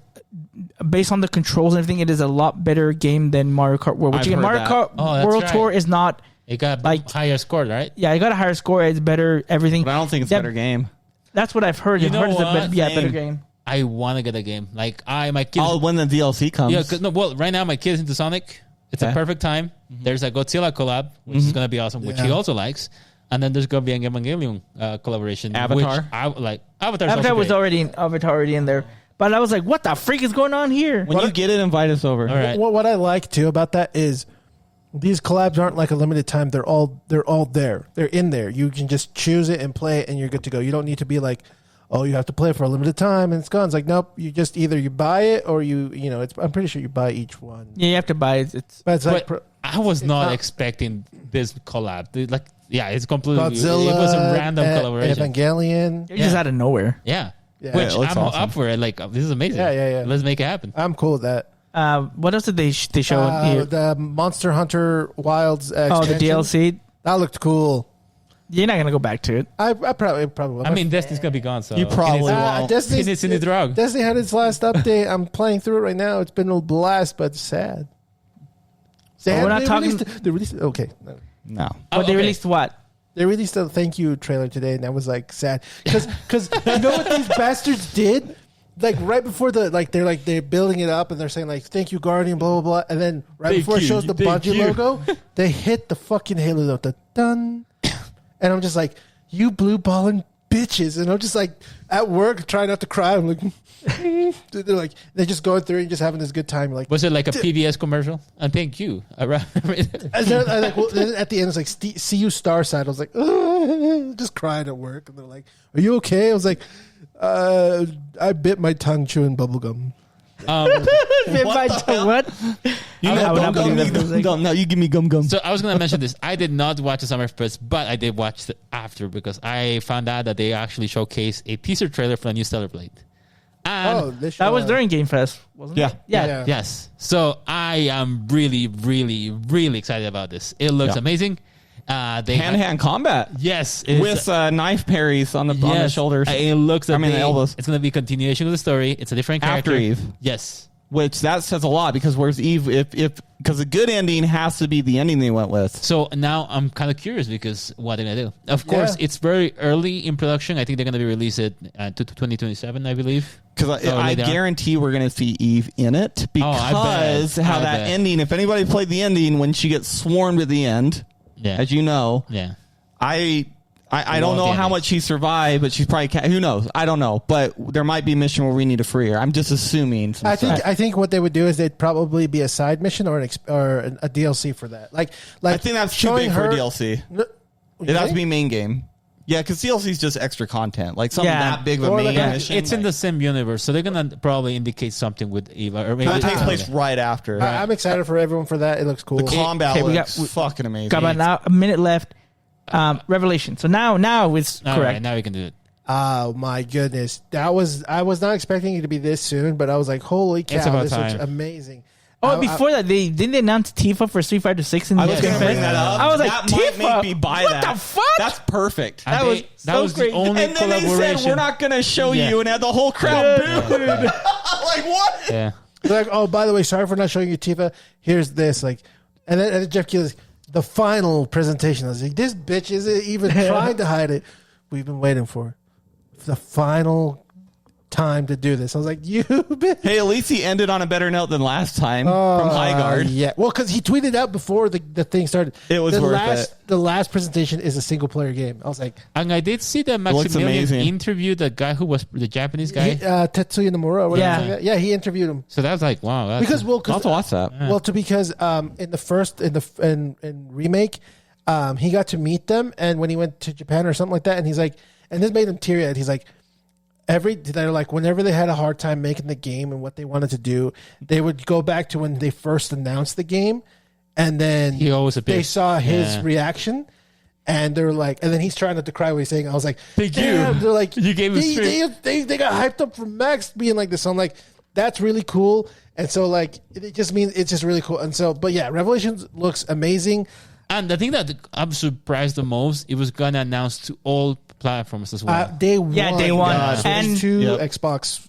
[SPEAKER 5] based on the controls and everything. It is a lot better game than Mario Kart World. Which
[SPEAKER 7] I've
[SPEAKER 5] again,
[SPEAKER 7] heard
[SPEAKER 5] Mario
[SPEAKER 7] that.
[SPEAKER 5] Kart
[SPEAKER 4] Oh, that's
[SPEAKER 5] World
[SPEAKER 4] right.
[SPEAKER 5] Tour is not.
[SPEAKER 4] it got
[SPEAKER 5] like-
[SPEAKER 4] higher score, right?
[SPEAKER 5] Yeah, it got a higher score. It's better everything.
[SPEAKER 7] But I don't think it's a better game.
[SPEAKER 5] That's what I've heard.
[SPEAKER 4] You
[SPEAKER 5] I've
[SPEAKER 4] know
[SPEAKER 5] heard it's a
[SPEAKER 4] what?
[SPEAKER 5] better
[SPEAKER 7] Same.
[SPEAKER 5] game.
[SPEAKER 4] I want to get a game. Like my kids.
[SPEAKER 7] Oh, when the DLC comes.
[SPEAKER 4] Yeah, well, right now my kid's into Sonic. It's a
[SPEAKER 7] Okay.
[SPEAKER 4] perfect time. There's a Godzilla collab, which is gonna be awesome, which he
[SPEAKER 6] Yeah.
[SPEAKER 4] also likes. And then there's gonna be an Evangelion collaboration.
[SPEAKER 7] Avatar?
[SPEAKER 4] Which I like. Avatar's
[SPEAKER 5] Avatar was
[SPEAKER 4] also great.
[SPEAKER 5] already in there, but I was like, "What the freak is going on here?"
[SPEAKER 7] When you get it, invite us over.
[SPEAKER 4] All right.
[SPEAKER 6] What I like too about that is these collabs aren't like a limited time. They're all there. They're in there. You can just choose it and play it, and you're good to go. You don't need to be like, oh, you have to play it for a limited time and it's gone. It's like, nope. You just either you buy it or I'm pretty sure you buy each one.
[SPEAKER 5] Yeah, you have to buy it.
[SPEAKER 6] But it's like
[SPEAKER 4] But I was not
[SPEAKER 6] not-
[SPEAKER 4] expecting this collab. It's completely.
[SPEAKER 6] Godzilla.
[SPEAKER 4] It was a random collaboration.
[SPEAKER 6] Evangelion.
[SPEAKER 5] It's just out of nowhere.
[SPEAKER 4] Yeah.
[SPEAKER 6] Yeah.
[SPEAKER 4] Which
[SPEAKER 7] it looks
[SPEAKER 4] I'm
[SPEAKER 7] awesome.
[SPEAKER 4] up for it. Like this is amazing.
[SPEAKER 6] Yeah.
[SPEAKER 4] Let's make it happen.
[SPEAKER 6] I'm cool with that.
[SPEAKER 5] What else did they show here?
[SPEAKER 6] The Monster Hunter Wilds
[SPEAKER 5] Oh, the
[SPEAKER 6] expansion.
[SPEAKER 5] DLC.
[SPEAKER 6] That looked cool.
[SPEAKER 5] You're not gonna go back to it.
[SPEAKER 6] I probably will.
[SPEAKER 4] I mean, Destiny's gonna be gone, so
[SPEAKER 7] You probably won't.
[SPEAKER 4] It's in the drug.
[SPEAKER 6] Destiny had its last update. I'm playing through it right now. It's been a blast, but it's sad.
[SPEAKER 5] We're not talking.
[SPEAKER 6] They released. Okay.
[SPEAKER 7] No.
[SPEAKER 5] But they released what?
[SPEAKER 6] They released a thank you trailer today, and that was like sad because you know what these bastards did? Like right before they're building it up and they're saying like thank you Guardian blah blah blah, and then before it shows the Bungie logo, they hit the fucking Halo note, the dun, and I'm just like, you blue balling bitches, and I'm just like at work trying not to cry. I'm like, they're like they're just going through and just having this good time. Like,
[SPEAKER 4] was it like a PBS commercial? And thank you.
[SPEAKER 6] And then, at the end, it's like, see you star side. I was like, just crying at work. And they're like, are you okay? I was like, I bit my tongue chewing bubblegum.
[SPEAKER 5] What?
[SPEAKER 7] You know, you give me gum.
[SPEAKER 4] So I was going to mention this. I did not watch the Summer Fest, but I did watch it after because I found out that they actually showcased a teaser trailer for the new Stellar Blade. And
[SPEAKER 5] that was during Gamefest, wasn't it?
[SPEAKER 6] Yeah.
[SPEAKER 4] Yes. So I am really, really, really excited about this. It looks amazing.
[SPEAKER 7] Hand-to-hand combat.
[SPEAKER 4] Yes.
[SPEAKER 7] With knife parries on the shoulders.
[SPEAKER 4] It looks
[SPEAKER 7] the elbows.
[SPEAKER 4] It's going to be a continuation of the story. It's a different character.
[SPEAKER 7] After Eve.
[SPEAKER 4] Yes.
[SPEAKER 7] Which that says a lot because where's Eve? Because a good ending has to be the ending they went with.
[SPEAKER 4] So now I'm kind of curious because what they're going to do. Of course, it's very early in production. I think they're going to be released to 2027, I believe.
[SPEAKER 7] Because I guarantee we're going to see Eve in it because that ending, if anybody played the ending when she gets swarmed at the end, as you know, I don't know how much she survived, but she's probably who knows? I don't know, but there might be a mission where we need to free her. I'm just assuming.
[SPEAKER 6] I think what they would do is they'd probably be a side mission or a DLC for that. Like
[SPEAKER 7] I think that's too big for a DLC. It has to be main game. Yeah, because DLC is just extra content, like something that big of a main mission.
[SPEAKER 4] It's in the same universe, so they're gonna probably indicate something with Eva, or maybe
[SPEAKER 7] it takes place right after.
[SPEAKER 6] I'm excited for everyone for that. It looks cool.
[SPEAKER 7] The combat looks fucking amazing.
[SPEAKER 5] Got about now a minute left. Revelation. So now it's
[SPEAKER 4] all
[SPEAKER 5] correct.
[SPEAKER 4] Right, now we can do it.
[SPEAKER 6] Oh my goodness, I was not expecting it to be this soon, but I was like, holy cow, this looks amazing.
[SPEAKER 5] Oh, before that, didn't they announce Tifa for Street Fighter 6 in the
[SPEAKER 7] I was going to bring that up.
[SPEAKER 5] I was like,
[SPEAKER 7] that
[SPEAKER 5] Tifa?
[SPEAKER 7] Might make me buy
[SPEAKER 5] what
[SPEAKER 7] that.
[SPEAKER 5] the fuck?
[SPEAKER 7] That's perfect.
[SPEAKER 5] That was
[SPEAKER 4] the only
[SPEAKER 7] and then
[SPEAKER 4] collaboration.
[SPEAKER 7] they said, we're not going to show you, and had the whole crowd booed. Like, what?
[SPEAKER 4] Yeah.
[SPEAKER 6] They're like, oh, by the way, sorry for not showing you Tifa. Here's this. Like, and then Jeff Keighley, the final presentation. I was like, this bitch isn't even trying to hide it. We've been waiting for the final time to do this. I was like, you bitch.
[SPEAKER 7] Hey, at least he ended on a better note than last time from Highguard.
[SPEAKER 6] Yeah. Well, because he tweeted out before the thing started.
[SPEAKER 7] It was worth it.
[SPEAKER 6] The last presentation is a single player game. I was like,
[SPEAKER 4] and I did see that Maximilian interviewed the guy who was the Japanese guy.
[SPEAKER 6] Tetsuya Nomura. Or whatever like that. Yeah, he interviewed him.
[SPEAKER 4] So that's like, wow.
[SPEAKER 7] I'll have to watch that.
[SPEAKER 6] Well, because in the first in Remake, he got to meet them, and when he went to Japan or something like that, and he's like, and this made him teary-eyed. He's like, they're like, whenever they had a hard time making the game and what they wanted to do, they would go back to when they first announced the game, and then they saw his reaction, and they're like, and then he's trying not to cry when he's saying, I was like, thank you. They're like, you gave him they got hyped up for Max being like this. So I'm like, that's really cool. And so like, it just means it's just really cool. And so, but yeah, Revelations looks amazing.
[SPEAKER 4] And the thing that I'm surprised the most, it was gonna announce to all platforms as well.
[SPEAKER 6] Day one.
[SPEAKER 5] Yeah, day one.
[SPEAKER 6] And Xbox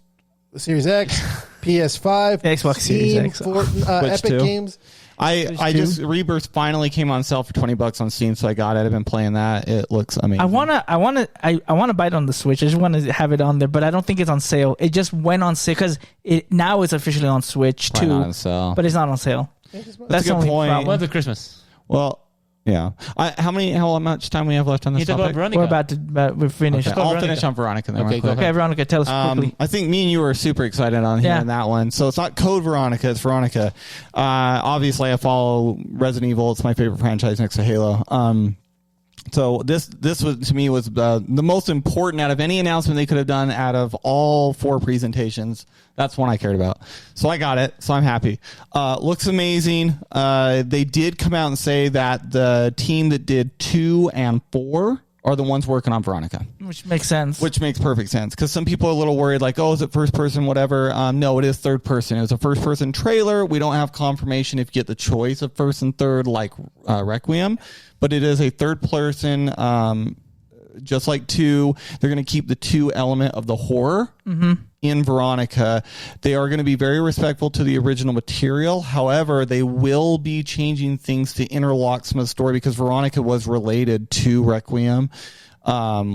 [SPEAKER 6] Series X, PS5,
[SPEAKER 5] Xbox Series X,
[SPEAKER 6] Epic
[SPEAKER 7] too.
[SPEAKER 6] Games.
[SPEAKER 7] I just Rebirth finally came on sale for $20 on Steam, so I got it. I've been playing that. It looks amazing.
[SPEAKER 5] I wanna buy it on the Switch. I just want to have it on there, but I don't think it's on sale. It just went on sale because now it's officially on Switch too.
[SPEAKER 7] Not on sale.
[SPEAKER 5] But it's not on sale.
[SPEAKER 7] That's a good point.
[SPEAKER 5] problem.
[SPEAKER 4] When's the Christmas?
[SPEAKER 7] Well, yeah. How much time we have left on this topic?
[SPEAKER 5] We're finished.
[SPEAKER 7] Okay, I'll finish on Veronica then.
[SPEAKER 4] Okay, go ahead.
[SPEAKER 5] Okay, Veronica, tell us quickly.
[SPEAKER 7] I think me and you were super excited on hearing that one. So it's not Code Veronica, it's Veronica. Obviously, I follow Resident Evil. It's my favorite franchise next to Halo. So this was, to me, was the most important out of any announcement they could have done out of all 4 presentations. That's one I cared about. So I got it. So I'm happy. Looks amazing. They did come out and say that the team that did 2 and 4 are the ones working on Veronica.
[SPEAKER 5] Which makes sense.
[SPEAKER 7] Which makes perfect sense, because some people are a little worried, like, oh, is it first person, whatever. No, it is third person. It was a first person trailer. We don't have confirmation if you get the choice of first and third, like Requiem, but it is a third person. Just like 2, they're going to keep the 2 element of the horror in Veronica. They are going to be very respectful to the original material. However, they will be changing things to interlock some of the story, because Veronica was related to Requiem,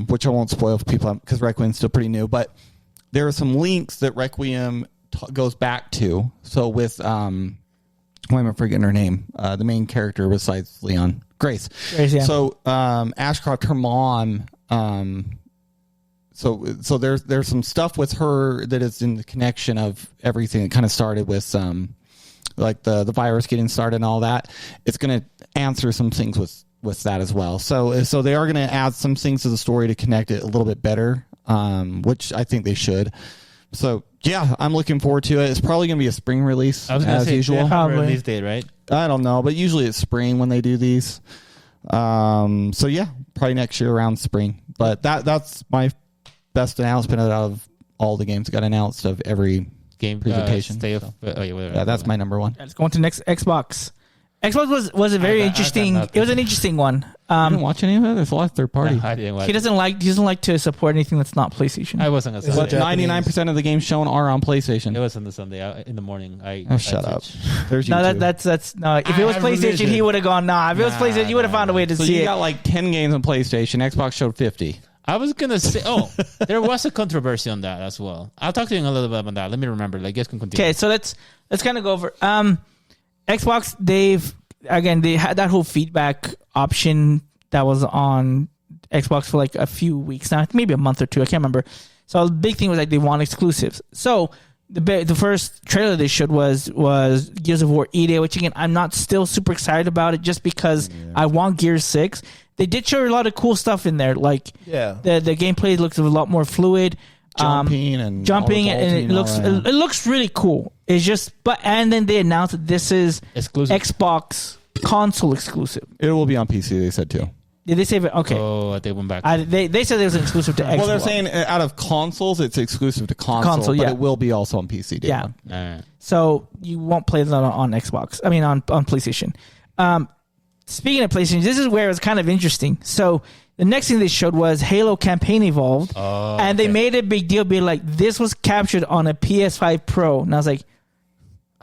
[SPEAKER 7] which I won't spoil for people because Requiem's still pretty new. But there are some links that Requiem goes back to. So with, why am I forgetting her name? The main character besides Leon. Grace.
[SPEAKER 5] Yeah.
[SPEAKER 7] So Ashcroft, her mom. So there's some stuff with her that is in the connection of everything that kind of started with like the virus getting started and all that. It's going to answer some things with that as well. So they are going to add some things to the story to connect it a little bit better, which I think they should. So yeah, I'm looking forward to it. It's probably going to be a spring release as usual.
[SPEAKER 4] Release date, right?
[SPEAKER 7] I don't know, but usually it's spring when they do these. So yeah, probably next year around spring. But that's my best announcement out of all the games that got announced of every
[SPEAKER 4] Game
[SPEAKER 7] presentation.
[SPEAKER 4] Yeah,
[SPEAKER 7] that's my number one.
[SPEAKER 5] Let's go on to next Xbox. Xbox was a very interesting. It was an interesting one.
[SPEAKER 7] You didn't watch any of it? There's a lot of third party.
[SPEAKER 4] I didn't watch
[SPEAKER 5] He doesn't like to support anything that's not PlayStation.
[SPEAKER 4] I wasn't gonna
[SPEAKER 6] But
[SPEAKER 4] say.
[SPEAKER 7] 99% of the games shown are on PlayStation.
[SPEAKER 4] It was on the Sunday in the morning.
[SPEAKER 7] Shut up. There's
[SPEAKER 5] No,
[SPEAKER 7] YouTube.
[SPEAKER 5] that's no. If it was
[SPEAKER 4] have
[SPEAKER 5] PlayStation,
[SPEAKER 4] religion.
[SPEAKER 5] he would have gone. Nah, if it was PlayStation, you would have found a way to
[SPEAKER 7] So
[SPEAKER 5] see
[SPEAKER 7] you
[SPEAKER 5] it.
[SPEAKER 7] got like 10 games on PlayStation. Xbox showed 50.
[SPEAKER 4] I was gonna say, there was a controversy on that as well. I'll talk to you a little bit about that. Let me remember. Like, guys can continue.
[SPEAKER 5] Okay, so let's kind of go over. Xbox, they had that whole feedback option that was on Xbox for like a few weeks now, maybe a month or 2. I can't remember. So the big thing was like they want exclusives. So the first trailer they showed was Gears of War EDA, which again I'm not still super excited about it just because I want Gears 6. They did show a lot of cool stuff in there, like the gameplay looks a lot more fluid.
[SPEAKER 7] Jumping
[SPEAKER 5] and it looks really cool. It's just and then they announced that this is
[SPEAKER 4] Exclusive.
[SPEAKER 5] Xbox console exclusive.
[SPEAKER 7] It will be on PC, they said too.
[SPEAKER 5] Did they say it? Okay.
[SPEAKER 4] Oh, they went back.
[SPEAKER 5] They said it was exclusive to Xbox.
[SPEAKER 7] Well, they're saying out of consoles, it's exclusive to console, but it will be also on PC. Day
[SPEAKER 5] Yeah.
[SPEAKER 7] one.
[SPEAKER 4] All right.
[SPEAKER 5] So you won't play that on Xbox. I mean, on PlayStation. Speaking of PlayStation, this is where it's kind of interesting. So the next thing they showed was Halo Campaign Evolved, and they made a big deal, being like, "This was captured on a PS5 Pro," and I was like,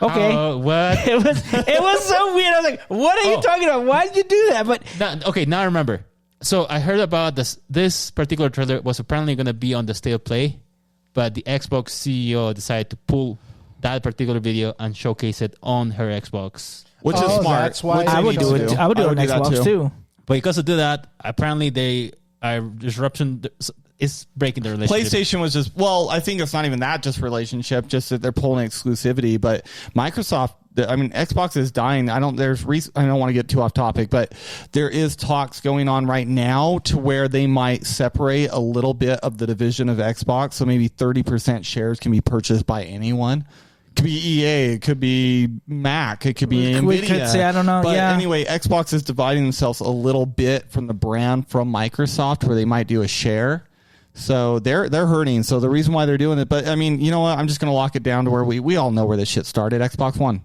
[SPEAKER 5] "Okay."
[SPEAKER 4] What?
[SPEAKER 5] It was so weird. I was like, "What are you talking about? Why did you do that?" But
[SPEAKER 4] Now I remember. So I heard about this particular trailer was apparently going to be on the State of Play, but the Xbox CEO decided to pull that particular video and showcase it on her Xbox.
[SPEAKER 7] Which is smart.
[SPEAKER 6] That's why
[SPEAKER 5] I would do it. I would do it on Xbox too.
[SPEAKER 4] But because to do that, apparently they are disruption is breaking the relationship.
[SPEAKER 7] PlayStation was just, I think it's not even that just relationship, just that they're pulling exclusivity. But Microsoft, Xbox is dying. I don't want to get too off topic, but there is talks going on right now to where they might separate a little bit of the division of Xbox. So maybe 30% shares can be purchased by anyone. It could be EA, it could be Mac, it could be NVIDIA.
[SPEAKER 5] We could say, I don't know.
[SPEAKER 7] But
[SPEAKER 5] yeah.
[SPEAKER 7] anyway, Xbox is dividing themselves a little bit from the brand from Microsoft, where they might do a share. So they're hurting. So the reason why they're doing it, but I mean, you know what? I'm just going to lock it down to where we all know where this shit started. Xbox One.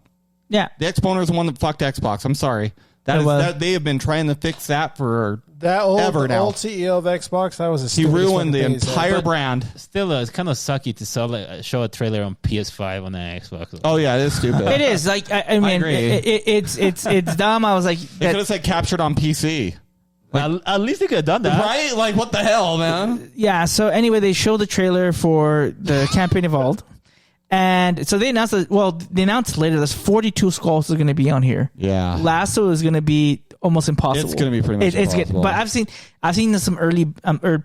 [SPEAKER 5] Yeah.
[SPEAKER 7] The Xboner is the one that fucked Xbox. I'm sorry. That they have been trying to fix that for ever now.
[SPEAKER 6] Old CEO of Xbox, that was a
[SPEAKER 7] He ruined the entire brand.
[SPEAKER 4] Still, it's kind of sucky to show a trailer on PS5 on the Xbox.
[SPEAKER 7] Oh yeah, it is stupid.
[SPEAKER 5] It is like I mean, it's dumb. I was like,
[SPEAKER 7] they could have said captured on PC.
[SPEAKER 4] At least they could have done that,
[SPEAKER 7] right? Like what the hell, man?
[SPEAKER 5] Yeah. So anyway, they showed the trailer for the campaign Evolved. And so they announced they announced later there's 42 skulls are going to be on here.
[SPEAKER 7] Yeah.
[SPEAKER 5] Lasso is going to be almost impossible.
[SPEAKER 7] It's going to be pretty much impossible.
[SPEAKER 5] But I've seen some early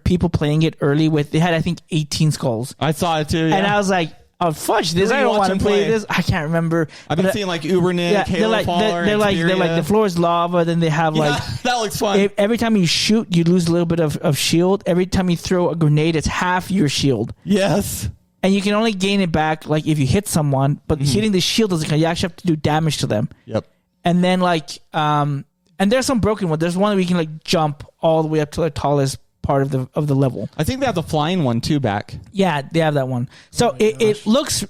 [SPEAKER 5] people playing it early they had I think 18 skulls.
[SPEAKER 7] I saw it too. Yeah.
[SPEAKER 5] And I was like, oh fudge this! I don't want to play this. I can't remember.
[SPEAKER 7] I've been seeing like Ubernick, Halo Faller,
[SPEAKER 5] they're like the floor is lava. Then they have like
[SPEAKER 7] that looks fun.
[SPEAKER 5] Every time you shoot, you lose a little bit of shield. Every time you throw a grenade, it's half your shield.
[SPEAKER 7] Yes.
[SPEAKER 5] And you can only gain it back like if you hit someone, but hitting the shield doesn't count. You actually have to do damage to them.
[SPEAKER 7] Yep.
[SPEAKER 5] And then and there's some broken ones. There's one where you can like jump all the way up to the tallest part of the level.
[SPEAKER 7] I think they have the flying one too back.
[SPEAKER 5] Yeah, they have that one. So it looks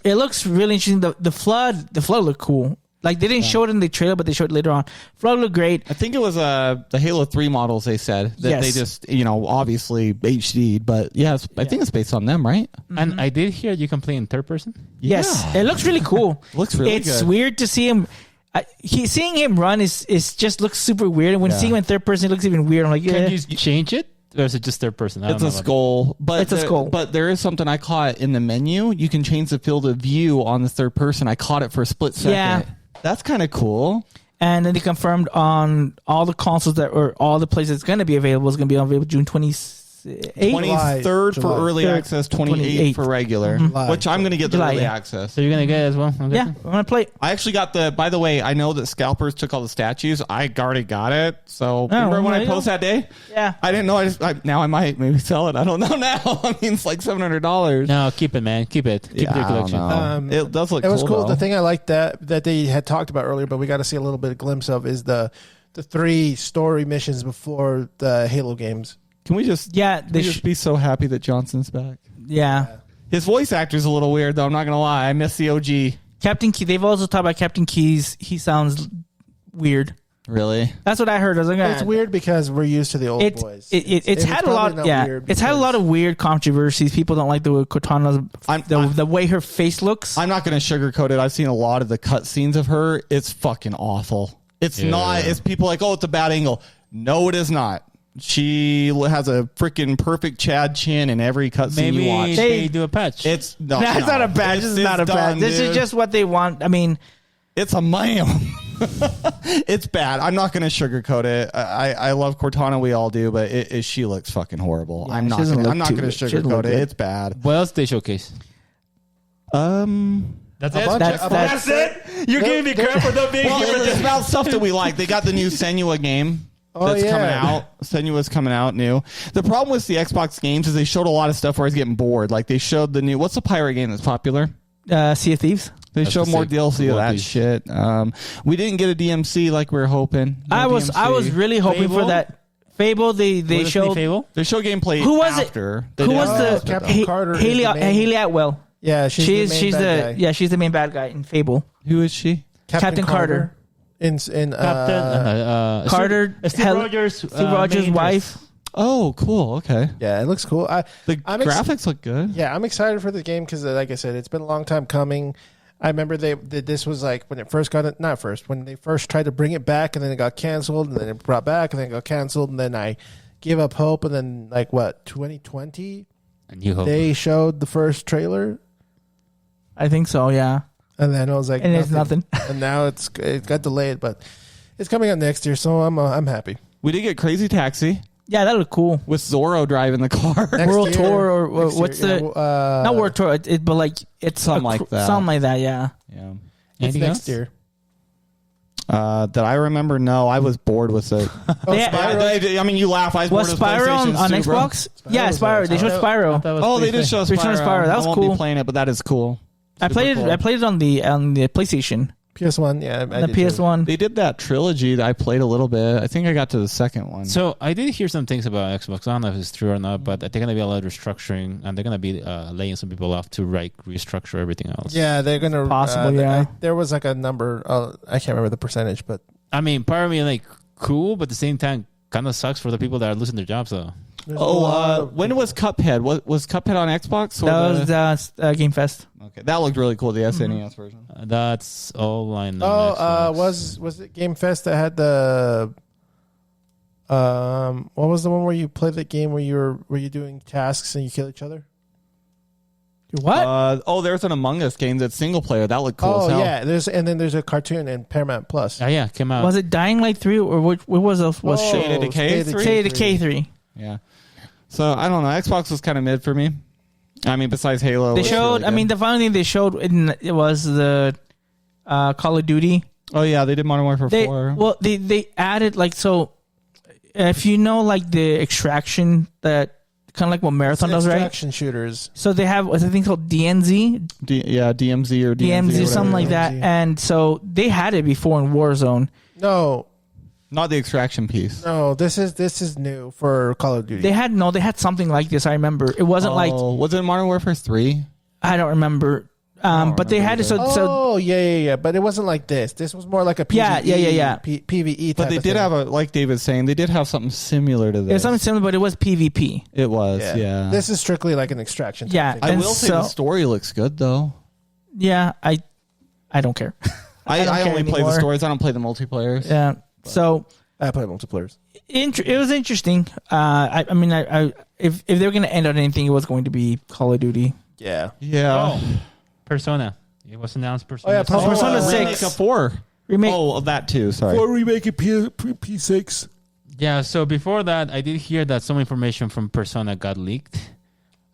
[SPEAKER 5] really interesting. The flood looked cool. Like they didn't show it in the trailer, but they showed it later on. Flood looked great.
[SPEAKER 7] I think it was the Halo 3 models they said that they just, obviously HD'd, but I think it's based on them, right?
[SPEAKER 4] And I did hear you can play in third person.
[SPEAKER 5] Yes, it looks really cool.
[SPEAKER 7] Looks really good.
[SPEAKER 5] It's weird to see him. Seeing him run is just looks super weird, and when seeing him in third person, it looks even weird. I'm like,
[SPEAKER 4] Can you change it, or is it just third person?
[SPEAKER 7] It's a skull, but But there is something I caught in the menu. You can change the field of view on the third person. I caught it for a split second.
[SPEAKER 5] Yeah.
[SPEAKER 7] That's kind of cool.
[SPEAKER 5] And then they confirmed on all the consoles all the places it's going to be available. It's going to be available June 28th.
[SPEAKER 7] 23rd for early
[SPEAKER 5] 3rd,
[SPEAKER 7] access, 28th for regular, which I'm going to get the early access.
[SPEAKER 4] So you're going to get it as well?
[SPEAKER 5] Yeah, I'm going to play it.
[SPEAKER 7] I actually got by the way, I know that Scalpers took all the statues. I already got it. So remember when I posted that day?
[SPEAKER 5] Yeah.
[SPEAKER 7] I didn't know. Now I might maybe sell it. I don't know now. I mean, it's like $700.
[SPEAKER 4] No, keep it, man. Keep it. Keep your collection.
[SPEAKER 7] It does look
[SPEAKER 6] cool. It was cool.
[SPEAKER 7] Though.
[SPEAKER 6] The thing I liked that they had talked about earlier, but we got to see a little bit of glimpse of is the 3 story missions before the Halo games.
[SPEAKER 7] Can we just just be so happy that Johnson's back?
[SPEAKER 5] Yeah.
[SPEAKER 7] His voice actor's a little weird though. I'm not gonna lie. I miss the OG.
[SPEAKER 5] Captain Key. They've also talked about Captain Keyes. He sounds weird.
[SPEAKER 7] Really?
[SPEAKER 5] That's what I heard. I was like,
[SPEAKER 6] it's weird because we're used to the old boys.
[SPEAKER 5] It's had a lot. Yeah, it's had a lot of weird controversies. People don't like the way Cortana's the way her face looks.
[SPEAKER 7] I'm not gonna sugarcoat it. I've seen a lot of the cut scenes of her. It's fucking awful. It's not. It's people like, oh, it's a bad angle. No, it is not. She has a freaking perfect Chad chin in every cutscene you watch.
[SPEAKER 4] They do a patch.
[SPEAKER 5] That's not a patch. This is not a patch. This is just what they want. I mean,
[SPEAKER 7] it's a ma'am. It's bad. I'm not going to sugarcoat it. I love Cortana. We all do, but she looks fucking horrible.
[SPEAKER 5] Yeah,
[SPEAKER 7] I'm not going to sugarcoat it. It's bad.
[SPEAKER 4] What else did they showcase?
[SPEAKER 5] That's it.
[SPEAKER 7] You're giving me crap for them being here. It's about stuff that we like. They got the new Senua game. That's coming out. Senua's coming out new. The problem with the Xbox games is they showed a lot of stuff where I was getting bored. Like they showed the new. What's the pirate game that's popular?
[SPEAKER 5] Sea of Thieves.
[SPEAKER 7] They showed more DLC of that shit. We didn't get a DMC like we were hoping.
[SPEAKER 5] I was really hoping for that. Fable. They showed
[SPEAKER 4] Fable.
[SPEAKER 7] They showed gameplay.
[SPEAKER 5] Who was
[SPEAKER 7] after.
[SPEAKER 5] it? Who was the
[SPEAKER 6] Captain Carter?
[SPEAKER 5] Haley Atwell.
[SPEAKER 6] Yeah, she's
[SPEAKER 5] the main bad guy in Fable.
[SPEAKER 7] Who is she?
[SPEAKER 5] Captain Carter.
[SPEAKER 6] Captain
[SPEAKER 5] Carter,
[SPEAKER 4] Steve
[SPEAKER 5] Rogers' wife.
[SPEAKER 7] Oh, cool. Okay.
[SPEAKER 6] Yeah, it looks cool.
[SPEAKER 7] The graphics look good.
[SPEAKER 6] Yeah, I'm excited for the game because, like I said, it's been a long time coming. I remember this was like when it first when they first tried to bring it back, and then it got canceled, and then it brought back, and then it got canceled, and then I gave up hope, and then 2020,
[SPEAKER 4] and you hope
[SPEAKER 6] they showed the first trailer.
[SPEAKER 5] I think so. Yeah.
[SPEAKER 6] And then I was like,
[SPEAKER 5] and it's nothing.
[SPEAKER 6] And now it got delayed, but it's coming out next year, so I'm happy.
[SPEAKER 7] We did get Crazy Taxi.
[SPEAKER 5] Yeah, that looked cool.
[SPEAKER 7] With Zorro driving the car.
[SPEAKER 5] World Tour or what's not World Tour, but like it's
[SPEAKER 7] something like that.
[SPEAKER 5] Something like that, yeah.
[SPEAKER 7] Yeah.
[SPEAKER 6] It's next year.
[SPEAKER 7] That I remember, no, I was bored with it. I mean, you laugh. I was bored with
[SPEAKER 5] Spyro on Xbox? Yeah, Spyro. They showed Spyro.
[SPEAKER 7] They did show Spyro.
[SPEAKER 5] That was cool.
[SPEAKER 7] I won't be playing it, but that is cool.
[SPEAKER 5] I played it on the PlayStation.
[SPEAKER 6] PS1, yeah.
[SPEAKER 5] The PS1.
[SPEAKER 7] They did that trilogy that I played a little bit. I think I got to the second one.
[SPEAKER 4] So I did hear some things about Xbox. I don't know if it's true or not, but they're going to be a lot of restructuring, and they're going to be laying some people off to restructure everything else.
[SPEAKER 6] Yeah, they're going to...
[SPEAKER 5] Possible, yeah.
[SPEAKER 6] There was like a number, I can't remember the percentage, but...
[SPEAKER 4] I mean, part of me, cool, but at the same time, kind of sucks for the people that are losing their jobs, though.
[SPEAKER 7] When was Cuphead? Was Cuphead on Xbox? Or
[SPEAKER 5] that was Gamefest.
[SPEAKER 7] Okay, that looked really cool. The SNES version.
[SPEAKER 4] That's all I know.
[SPEAKER 6] Was it Game Fest that had the? What was the one where you played the game where you doing tasks and you kill each other?
[SPEAKER 5] What?
[SPEAKER 7] There's an Among Us game that's single player. That looked cool. As hell.
[SPEAKER 6] Yeah. There's a cartoon in Paramount Plus.
[SPEAKER 4] Yeah, came out.
[SPEAKER 5] Was it Dying Light 3 or what was it?
[SPEAKER 7] State of Decay 3?
[SPEAKER 5] State of Decay 3.
[SPEAKER 7] Yeah. So I don't know. Xbox was kind of mid for me. I mean, besides Halo,
[SPEAKER 5] they showed. Really the final thing they showed it was the Call of Duty.
[SPEAKER 7] Oh yeah, they did Modern Warfare 4.
[SPEAKER 5] Well, they added so. If you know the extraction that kind of like what Marathon does, right?
[SPEAKER 6] Extraction shooters.
[SPEAKER 5] So they have what's I think called DMZ.
[SPEAKER 7] DMZ or
[SPEAKER 5] DMZ, something like that. And so they had it before in Warzone.
[SPEAKER 6] No.
[SPEAKER 7] Not the extraction piece.
[SPEAKER 6] No, this is new for Call of Duty.
[SPEAKER 5] They had something like this. I remember it wasn't like
[SPEAKER 7] Was it Modern Warfare 3?
[SPEAKER 5] I don't remember. But they had it so
[SPEAKER 6] yeah. But it wasn't like this. This was more like a PvE, PvE type
[SPEAKER 7] But they
[SPEAKER 6] of
[SPEAKER 7] did
[SPEAKER 6] thing.
[SPEAKER 7] have like David's saying, they did have something similar to this.
[SPEAKER 5] it was something similar, but it was PvP.
[SPEAKER 7] It was, yeah.
[SPEAKER 6] This is strictly like an extraction type
[SPEAKER 5] Yeah,
[SPEAKER 6] thing.
[SPEAKER 7] I
[SPEAKER 5] and
[SPEAKER 7] will say the story looks good though.
[SPEAKER 5] Yeah, I don't care.
[SPEAKER 7] I
[SPEAKER 5] don't care
[SPEAKER 7] only play the
[SPEAKER 5] anymore.
[SPEAKER 7] stories. I don't play the multiplayers.
[SPEAKER 5] Yeah. So
[SPEAKER 6] I play multiplayers.
[SPEAKER 5] it was interesting. I mean, if they were going to end on anything, it was going to be Call of Duty.
[SPEAKER 6] Yeah.
[SPEAKER 7] Yeah.
[SPEAKER 4] Oh, Persona. It was announced Persona.
[SPEAKER 6] Oh, yeah,
[SPEAKER 4] 6.
[SPEAKER 5] Persona 6.
[SPEAKER 7] Remake of 4.
[SPEAKER 5] Remake.
[SPEAKER 7] Oh, that too. Sorry.
[SPEAKER 6] remake it P6.
[SPEAKER 4] Yeah, so before that, I did hear that some information from Persona got leaked.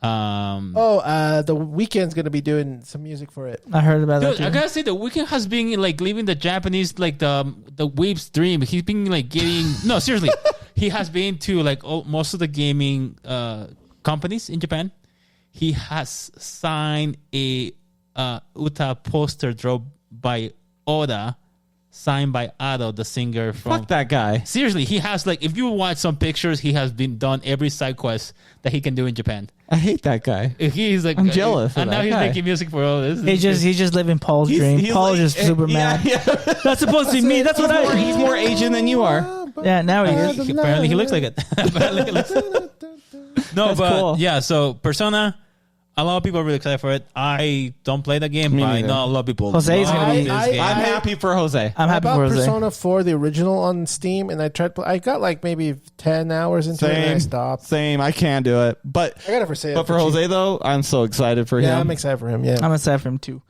[SPEAKER 6] The Weeknd's gonna be doing some music for it.
[SPEAKER 5] I heard about that
[SPEAKER 4] Dude,
[SPEAKER 5] too.
[SPEAKER 4] I gotta say, the Weeknd has been like living the Japanese, like the weeb's dream. He's been like getting no, seriously, he has been to like most of the gaming companies in Japan. He has signed a Uta poster drawn by Oda, signed by Ado, the singer from.
[SPEAKER 7] Fuck that guy.
[SPEAKER 4] Seriously, he has like, if you watch some pictures, he has been done every side quest that he can do in Japan.
[SPEAKER 7] I hate that guy.
[SPEAKER 4] He's like,
[SPEAKER 7] I'm jealous of
[SPEAKER 4] and now
[SPEAKER 7] that
[SPEAKER 4] he's
[SPEAKER 7] guy.
[SPEAKER 4] making music for all this.
[SPEAKER 5] He's just living Paul's dream. Paul's just super mad.
[SPEAKER 7] Yeah.
[SPEAKER 5] That's supposed to be me. That's what
[SPEAKER 7] He's more Asian than you are.
[SPEAKER 5] Yeah, now he is.
[SPEAKER 4] Apparently, he looks like it. Apparently he looks- No,
[SPEAKER 5] That's
[SPEAKER 4] but
[SPEAKER 5] cool.
[SPEAKER 4] yeah. So Persona, a lot of people are really excited for it. I don't play the game,
[SPEAKER 7] Me
[SPEAKER 4] but I
[SPEAKER 7] neither.
[SPEAKER 4] know a lot of people.
[SPEAKER 5] Jose's
[SPEAKER 4] love
[SPEAKER 5] gonna be-
[SPEAKER 4] this game.
[SPEAKER 7] I'm happy for Jose.
[SPEAKER 5] I'm
[SPEAKER 6] I
[SPEAKER 5] happy
[SPEAKER 6] bought
[SPEAKER 5] for Jose.
[SPEAKER 6] Persona 4, the original, on Steam, and I tried. I got like maybe 10 hours into it, and I
[SPEAKER 7] Same.
[SPEAKER 6] stopped.
[SPEAKER 7] Same. I can do it. But
[SPEAKER 6] I got it for sale.
[SPEAKER 7] but for
[SPEAKER 6] cheap.
[SPEAKER 7] Jose though, I'm so excited for
[SPEAKER 6] Yeah,
[SPEAKER 7] him.
[SPEAKER 6] I'm excited for him. Yeah.
[SPEAKER 5] I'm excited for him too.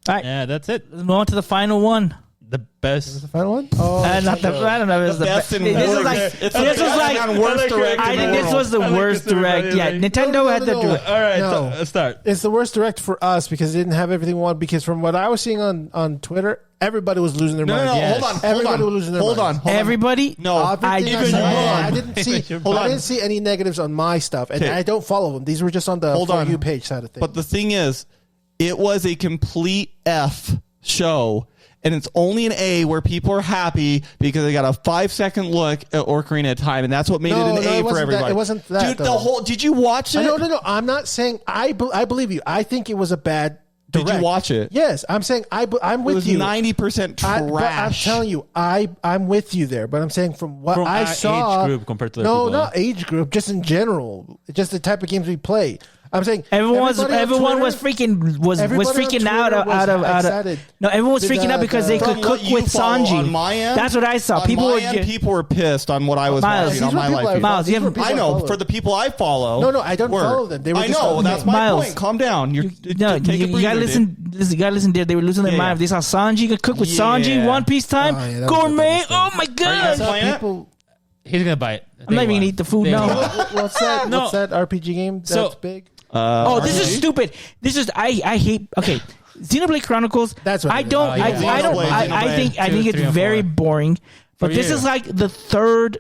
[SPEAKER 5] All right,
[SPEAKER 4] Yeah, that's it.
[SPEAKER 5] let's move on to the final one.
[SPEAKER 4] The best.
[SPEAKER 6] The final one? Oh,
[SPEAKER 5] Not the, I don't know. It was the
[SPEAKER 7] best
[SPEAKER 5] best.
[SPEAKER 7] in
[SPEAKER 5] This
[SPEAKER 7] world.
[SPEAKER 5] is like
[SPEAKER 7] It's
[SPEAKER 5] this
[SPEAKER 7] the
[SPEAKER 5] was
[SPEAKER 7] best
[SPEAKER 5] like
[SPEAKER 7] and worst direct
[SPEAKER 5] I
[SPEAKER 7] in
[SPEAKER 5] think
[SPEAKER 7] the
[SPEAKER 5] this
[SPEAKER 7] world.
[SPEAKER 5] was the worst direct. Yeah, Nintendo had to do it.
[SPEAKER 4] All right,
[SPEAKER 6] No.
[SPEAKER 4] so, start.
[SPEAKER 6] It's the worst direct for us because it didn't have everything we wanted. Because from what I was seeing on Twitter, everybody was losing their
[SPEAKER 7] No,
[SPEAKER 6] minds.
[SPEAKER 7] no, no.
[SPEAKER 4] Yes.
[SPEAKER 7] Hold on.
[SPEAKER 6] Everybody was losing their
[SPEAKER 7] Hold on.
[SPEAKER 6] minds.
[SPEAKER 7] Hold on.
[SPEAKER 5] Everybody.
[SPEAKER 7] No.
[SPEAKER 6] Everything
[SPEAKER 5] even
[SPEAKER 6] said,
[SPEAKER 5] you.
[SPEAKER 6] I didn't see.
[SPEAKER 7] Hold
[SPEAKER 6] I
[SPEAKER 7] on.
[SPEAKER 6] didn't see any negatives on my stuff, and
[SPEAKER 7] Okay.
[SPEAKER 6] I don't follow them. These were just on the
[SPEAKER 7] Hold
[SPEAKER 6] For
[SPEAKER 7] on.
[SPEAKER 6] You page side of things.
[SPEAKER 7] But the thing is, it was a complete F show. And it's only an A where people are happy because they got a 5-second look at Ocarina of Time, and that's what made
[SPEAKER 6] No,
[SPEAKER 7] it an
[SPEAKER 6] no,
[SPEAKER 7] A
[SPEAKER 6] it
[SPEAKER 7] for
[SPEAKER 6] wasn't that-
[SPEAKER 7] everybody.
[SPEAKER 6] it wasn't that,
[SPEAKER 7] Dude, the
[SPEAKER 6] though.
[SPEAKER 7] whole. Did you watch it?
[SPEAKER 6] No. I'm not saying I believe you. I think it was a bad.
[SPEAKER 7] Did
[SPEAKER 6] direct.
[SPEAKER 7] you watch it?
[SPEAKER 6] Yes, I'm saying I'm
[SPEAKER 7] It
[SPEAKER 6] with
[SPEAKER 7] was
[SPEAKER 6] you.
[SPEAKER 7] 90% trash.
[SPEAKER 6] But I'm telling you, I'm with you there. But I'm saying from what
[SPEAKER 4] From
[SPEAKER 6] I
[SPEAKER 4] our
[SPEAKER 6] saw,
[SPEAKER 4] age group compared to other
[SPEAKER 6] no,
[SPEAKER 4] people.
[SPEAKER 6] not age group, just in general, just the type of games we play. I'm saying
[SPEAKER 5] Everyone
[SPEAKER 6] everybody on
[SPEAKER 5] was
[SPEAKER 6] Twitter-
[SPEAKER 5] freaking was
[SPEAKER 6] everybody on
[SPEAKER 5] freaking out
[SPEAKER 6] Twitter was
[SPEAKER 5] out of
[SPEAKER 6] excited.
[SPEAKER 5] no, everyone was
[SPEAKER 6] Did
[SPEAKER 5] freaking out because they
[SPEAKER 7] From
[SPEAKER 5] could
[SPEAKER 7] what
[SPEAKER 5] cook
[SPEAKER 7] you
[SPEAKER 5] with
[SPEAKER 7] follow
[SPEAKER 5] Sanji.
[SPEAKER 7] on my end,
[SPEAKER 5] That's what I saw.
[SPEAKER 7] on
[SPEAKER 5] People
[SPEAKER 7] my
[SPEAKER 5] were
[SPEAKER 7] end, people were pissed on what I was
[SPEAKER 5] Miles,
[SPEAKER 7] watching
[SPEAKER 5] these
[SPEAKER 7] on
[SPEAKER 6] were
[SPEAKER 7] my
[SPEAKER 6] people
[SPEAKER 7] life.
[SPEAKER 6] I
[SPEAKER 7] feed.
[SPEAKER 5] Miles, you
[SPEAKER 6] These were
[SPEAKER 5] haven't-
[SPEAKER 6] people
[SPEAKER 7] I know
[SPEAKER 6] follow.
[SPEAKER 7] for the people I follow.
[SPEAKER 6] No, I don't
[SPEAKER 7] were.
[SPEAKER 6] follow them. They were
[SPEAKER 7] I
[SPEAKER 6] just
[SPEAKER 7] know.
[SPEAKER 6] telling
[SPEAKER 7] That's
[SPEAKER 6] me.
[SPEAKER 7] my
[SPEAKER 5] Miles,
[SPEAKER 7] point. Calm down.
[SPEAKER 5] No,
[SPEAKER 7] Take
[SPEAKER 5] you
[SPEAKER 7] a
[SPEAKER 5] gotta
[SPEAKER 7] breather,
[SPEAKER 5] listen. You gotta listen. They were losing their
[SPEAKER 7] Yeah,
[SPEAKER 5] mind.
[SPEAKER 7] yeah.
[SPEAKER 5] They saw Sanji could cook with Sanji.
[SPEAKER 7] Yeah.
[SPEAKER 5] One Piece time.
[SPEAKER 6] Oh, yeah, that was
[SPEAKER 5] Gourmet.
[SPEAKER 6] the
[SPEAKER 5] Oh
[SPEAKER 6] dumbest
[SPEAKER 5] my
[SPEAKER 7] Are you guys
[SPEAKER 5] god.
[SPEAKER 7] playing it?
[SPEAKER 6] People,
[SPEAKER 4] He's gonna buy it.
[SPEAKER 5] I'm not even gonna eat the food now.
[SPEAKER 6] what's that?
[SPEAKER 4] No.
[SPEAKER 6] What's that RPG game that's
[SPEAKER 4] So-
[SPEAKER 6] big?
[SPEAKER 5] Oh, this is stupid. This is I hate. Okay, Xenoblade Chronicles.
[SPEAKER 6] That's what
[SPEAKER 5] I
[SPEAKER 6] it is.
[SPEAKER 5] don't.
[SPEAKER 4] Oh, yeah.
[SPEAKER 5] I don't. I
[SPEAKER 7] Xenoblade
[SPEAKER 5] think. I
[SPEAKER 4] 2,
[SPEAKER 5] think it's
[SPEAKER 4] 3, and
[SPEAKER 5] very
[SPEAKER 4] 4.
[SPEAKER 5] boring. But
[SPEAKER 4] For
[SPEAKER 5] this
[SPEAKER 4] you.
[SPEAKER 5] is like the third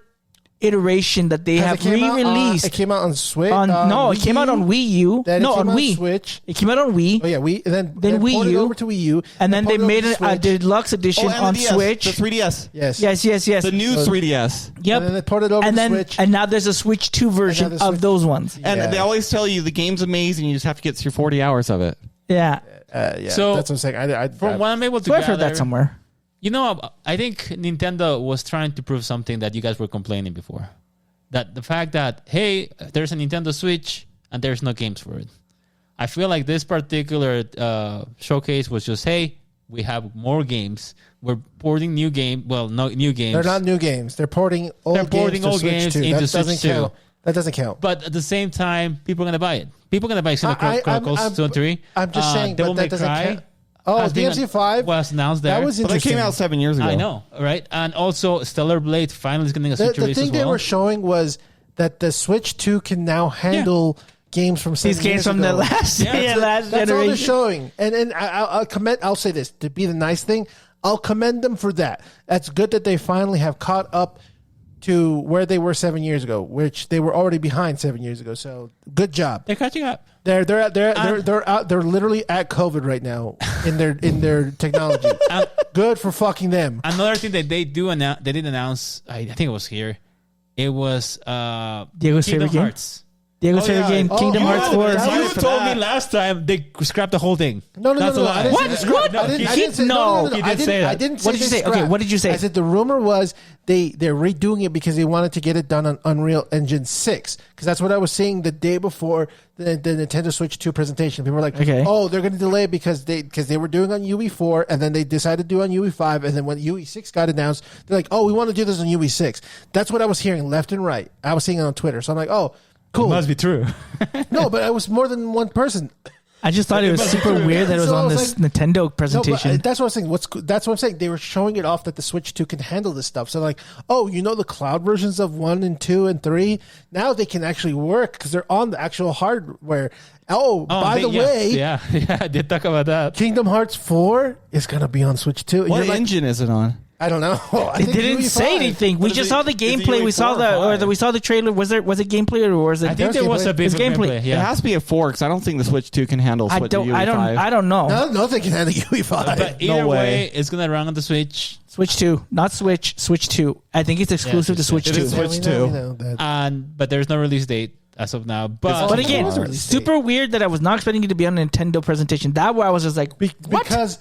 [SPEAKER 5] iteration that they have
[SPEAKER 6] It came out,
[SPEAKER 5] re-released.
[SPEAKER 6] it came out on Switch.
[SPEAKER 5] No, it came out on Wii U.
[SPEAKER 6] Then
[SPEAKER 5] No,
[SPEAKER 6] it came
[SPEAKER 5] on
[SPEAKER 6] out
[SPEAKER 5] Wii.
[SPEAKER 6] Switch.
[SPEAKER 5] It came out on Wii.
[SPEAKER 6] Oh yeah, Wii. And then
[SPEAKER 5] Wii
[SPEAKER 6] ported it
[SPEAKER 5] U.
[SPEAKER 6] over to Wii U,
[SPEAKER 5] And then they
[SPEAKER 6] ported
[SPEAKER 5] made
[SPEAKER 6] over to
[SPEAKER 5] a
[SPEAKER 6] Switch.
[SPEAKER 5] deluxe edition
[SPEAKER 7] and
[SPEAKER 5] on
[SPEAKER 7] the DS,
[SPEAKER 5] Switch.
[SPEAKER 7] the 3DS,
[SPEAKER 6] Yes.
[SPEAKER 5] Yes.
[SPEAKER 7] the new 3DS.
[SPEAKER 5] Yep.
[SPEAKER 6] And then they ported over
[SPEAKER 5] And
[SPEAKER 6] to
[SPEAKER 5] then
[SPEAKER 6] Switch.
[SPEAKER 5] and now there's a Switch 2 version
[SPEAKER 6] the
[SPEAKER 5] of
[SPEAKER 6] Switch-
[SPEAKER 5] those ones.
[SPEAKER 7] And
[SPEAKER 6] Yeah.
[SPEAKER 7] they always tell you the game's amazing. You just have to get through 40 hours of it.
[SPEAKER 5] Yeah.
[SPEAKER 6] Yeah,
[SPEAKER 4] So-
[SPEAKER 6] that's what I'm saying.
[SPEAKER 4] From what I'm able to
[SPEAKER 5] So I've heard
[SPEAKER 4] gather,
[SPEAKER 5] that somewhere.
[SPEAKER 4] You know, I think Nintendo was trying to prove something that you guys were complaining before. That the fact that, hey, there's a Nintendo Switch and there's no games for it. I feel like this particular showcase was just, hey, we have more games. We're porting new game. Well, no new games.
[SPEAKER 6] They're not new games. They're porting old
[SPEAKER 4] They're porting
[SPEAKER 6] games to
[SPEAKER 4] old
[SPEAKER 6] Switch
[SPEAKER 4] games
[SPEAKER 6] 2.
[SPEAKER 4] into
[SPEAKER 6] That
[SPEAKER 4] Switch
[SPEAKER 6] doesn't
[SPEAKER 4] 2.
[SPEAKER 6] count. That doesn't count.
[SPEAKER 4] But at the same time, people are gonna buy it. People are gonna buy Xenoblade Chronicles 2 and 3.
[SPEAKER 6] I'm just saying,
[SPEAKER 4] Devil
[SPEAKER 6] but that
[SPEAKER 4] May
[SPEAKER 6] doesn't
[SPEAKER 4] Cry
[SPEAKER 6] count. Oh,
[SPEAKER 4] has been
[SPEAKER 6] DMC5
[SPEAKER 4] was announced there.
[SPEAKER 6] That was
[SPEAKER 7] But that
[SPEAKER 6] interesting.
[SPEAKER 7] came out 7 years ago.
[SPEAKER 4] I know, right? And also, Stellar Blade finally is getting a
[SPEAKER 6] The,
[SPEAKER 4] Switch
[SPEAKER 6] the
[SPEAKER 4] release
[SPEAKER 6] thing
[SPEAKER 4] as
[SPEAKER 6] they
[SPEAKER 4] well.
[SPEAKER 6] were showing was that the Switch 2 can now handle games from 7
[SPEAKER 5] These games
[SPEAKER 6] years
[SPEAKER 5] from
[SPEAKER 6] ago.
[SPEAKER 5] the last,
[SPEAKER 4] Yeah,
[SPEAKER 5] last
[SPEAKER 6] That's all they're
[SPEAKER 5] generation.
[SPEAKER 6] showing. And I'll commend. I'll say this to be the nice thing. I'll commend them for that. That's good that they finally have caught up to where they were 7 years ago, which they were already behind 7 years ago. So good job.
[SPEAKER 4] They're catching up.
[SPEAKER 6] They're literally at COVID right now in their technology. Good for fucking them.
[SPEAKER 4] Another thing that they did announce, I think it was here. It was
[SPEAKER 5] Diego's
[SPEAKER 4] Kingdom
[SPEAKER 5] favorite game?
[SPEAKER 4] Hearts.
[SPEAKER 5] Diego's favorite game, Kingdom Hearts 4.
[SPEAKER 4] You told me last time they scrapped the whole thing.
[SPEAKER 6] No.
[SPEAKER 4] That's a lie.
[SPEAKER 6] I didn't
[SPEAKER 5] What?
[SPEAKER 6] say
[SPEAKER 5] What?
[SPEAKER 6] that. I didn't say
[SPEAKER 5] No.
[SPEAKER 4] He did say that.
[SPEAKER 6] I didn't say
[SPEAKER 5] What did you
[SPEAKER 6] they
[SPEAKER 5] say? Okay,
[SPEAKER 6] scrapped.
[SPEAKER 5] what did you say?
[SPEAKER 6] I said the rumor was they're redoing it because they wanted to get it done on Unreal Engine 6. Because that's what I was seeing the day before the Nintendo Switch 2 presentation. People were like,
[SPEAKER 5] Okay.
[SPEAKER 6] oh, they're going to delay because they were doing on UE4 and then they decided to do on UE5. And then when UE6 got announced, they're like, oh, we want to do this on UE6. That's what I was hearing left and right. I was seeing it on Twitter. So I'm like, oh, cool.
[SPEAKER 4] It must be true.
[SPEAKER 6] No, but it was more than one person.
[SPEAKER 5] I just thought it was super weird that it was
[SPEAKER 6] So I
[SPEAKER 5] on
[SPEAKER 6] was
[SPEAKER 5] this
[SPEAKER 6] like-
[SPEAKER 5] Nintendo presentation.
[SPEAKER 6] No, but that's what I was saying. That's what I'm saying. They were showing it off that the Switch 2 can handle this stuff. So like, oh, the cloud versions of 1 and 2 and 3, now they can actually work because they're on the actual hardware. Oh, by the way,
[SPEAKER 4] yeah, I did talk about that.
[SPEAKER 6] Kingdom Hearts 4 is going to be on Switch 2. And
[SPEAKER 7] What
[SPEAKER 6] you're like,
[SPEAKER 7] engine is it on?
[SPEAKER 6] I don't know. I
[SPEAKER 5] They
[SPEAKER 6] think
[SPEAKER 5] didn't
[SPEAKER 6] UE5.
[SPEAKER 5] say anything. We
[SPEAKER 7] What
[SPEAKER 5] just
[SPEAKER 7] is
[SPEAKER 5] saw
[SPEAKER 7] it?
[SPEAKER 5] the
[SPEAKER 7] Is it
[SPEAKER 5] gameplay. We saw
[SPEAKER 7] UE4 or
[SPEAKER 5] we saw the trailer. Was it gameplay or was it?
[SPEAKER 4] I think there was a bit
[SPEAKER 5] It's
[SPEAKER 4] of
[SPEAKER 5] gameplay.
[SPEAKER 4] gameplay.
[SPEAKER 7] It
[SPEAKER 4] Yeah.
[SPEAKER 7] has to be a 4 because I don't think the Switch 2 can handle
[SPEAKER 5] I
[SPEAKER 7] Switch
[SPEAKER 5] don't
[SPEAKER 7] UE5.
[SPEAKER 5] know.
[SPEAKER 6] No, they can handle UE5.
[SPEAKER 4] But
[SPEAKER 7] No
[SPEAKER 4] either
[SPEAKER 7] way.
[SPEAKER 4] way, it's gonna run on the Switch.
[SPEAKER 5] Switch 2, not Switch. Switch 2. I think it's exclusive to Switch
[SPEAKER 7] It
[SPEAKER 5] 2.
[SPEAKER 7] is Switch
[SPEAKER 6] We
[SPEAKER 7] 2.
[SPEAKER 6] know that.
[SPEAKER 4] But there's no release date as of now. But
[SPEAKER 5] But again,
[SPEAKER 6] It's release
[SPEAKER 5] super weird that I was not expecting it to be on a Nintendo presentation. That way I was just like, what?
[SPEAKER 6] Because,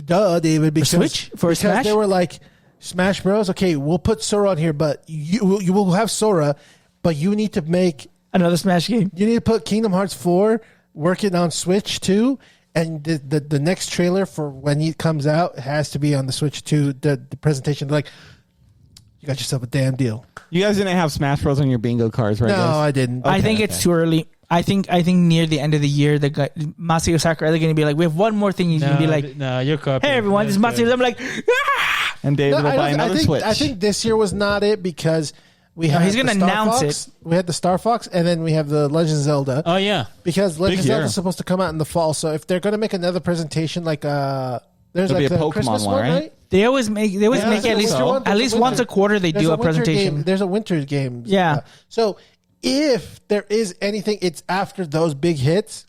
[SPEAKER 6] David, because,
[SPEAKER 5] Switch? For
[SPEAKER 6] because
[SPEAKER 5] Smash?
[SPEAKER 6] they were like, Smash Bros. Okay, we'll put Sora on here, but you will have Sora, but you need to make
[SPEAKER 5] Another Smash game.
[SPEAKER 6] you need to put Kingdom Hearts 4 working on Switch 2, and the next trailer for when it comes out has to be on the Switch 2. The presentation, like, you got yourself a damn deal.
[SPEAKER 7] You guys didn't have Smash Bros on your bingo cards, right?
[SPEAKER 6] No,
[SPEAKER 7] guys?
[SPEAKER 6] I didn't.
[SPEAKER 5] I think it's too early. I think near the end of the year, the guy, Masaya Sakurai, they're going to be like, we have one more thing. He's going to be like,
[SPEAKER 4] no, you're copying.
[SPEAKER 5] hey, everyone, this is Masaya. I'm like, ah!
[SPEAKER 7] And David will buy another Switch.
[SPEAKER 6] I think this year was not it because we had
[SPEAKER 5] he's gonna
[SPEAKER 6] the Star
[SPEAKER 5] announce
[SPEAKER 6] Fox, We had the Star Fox, and then we have the Legend of Zelda.
[SPEAKER 4] Oh yeah,
[SPEAKER 6] Because Legend of
[SPEAKER 7] year.
[SPEAKER 6] Zelda is supposed to come out in the fall. So if they're going to make another presentation, like there's
[SPEAKER 7] It'll
[SPEAKER 6] like
[SPEAKER 7] be a
[SPEAKER 6] the
[SPEAKER 7] Pokemon
[SPEAKER 6] Christmas
[SPEAKER 7] one,
[SPEAKER 6] one,
[SPEAKER 7] right?
[SPEAKER 6] right?
[SPEAKER 5] They always make
[SPEAKER 6] Yeah,
[SPEAKER 5] at
[SPEAKER 6] there's a
[SPEAKER 5] least
[SPEAKER 6] winter one, there's a winter-
[SPEAKER 5] once a quarter they
[SPEAKER 6] there's
[SPEAKER 5] do a
[SPEAKER 6] winter
[SPEAKER 5] presentation.
[SPEAKER 6] game. There's a winter game.
[SPEAKER 5] Yeah.
[SPEAKER 6] So if there is anything, it's after those big hits,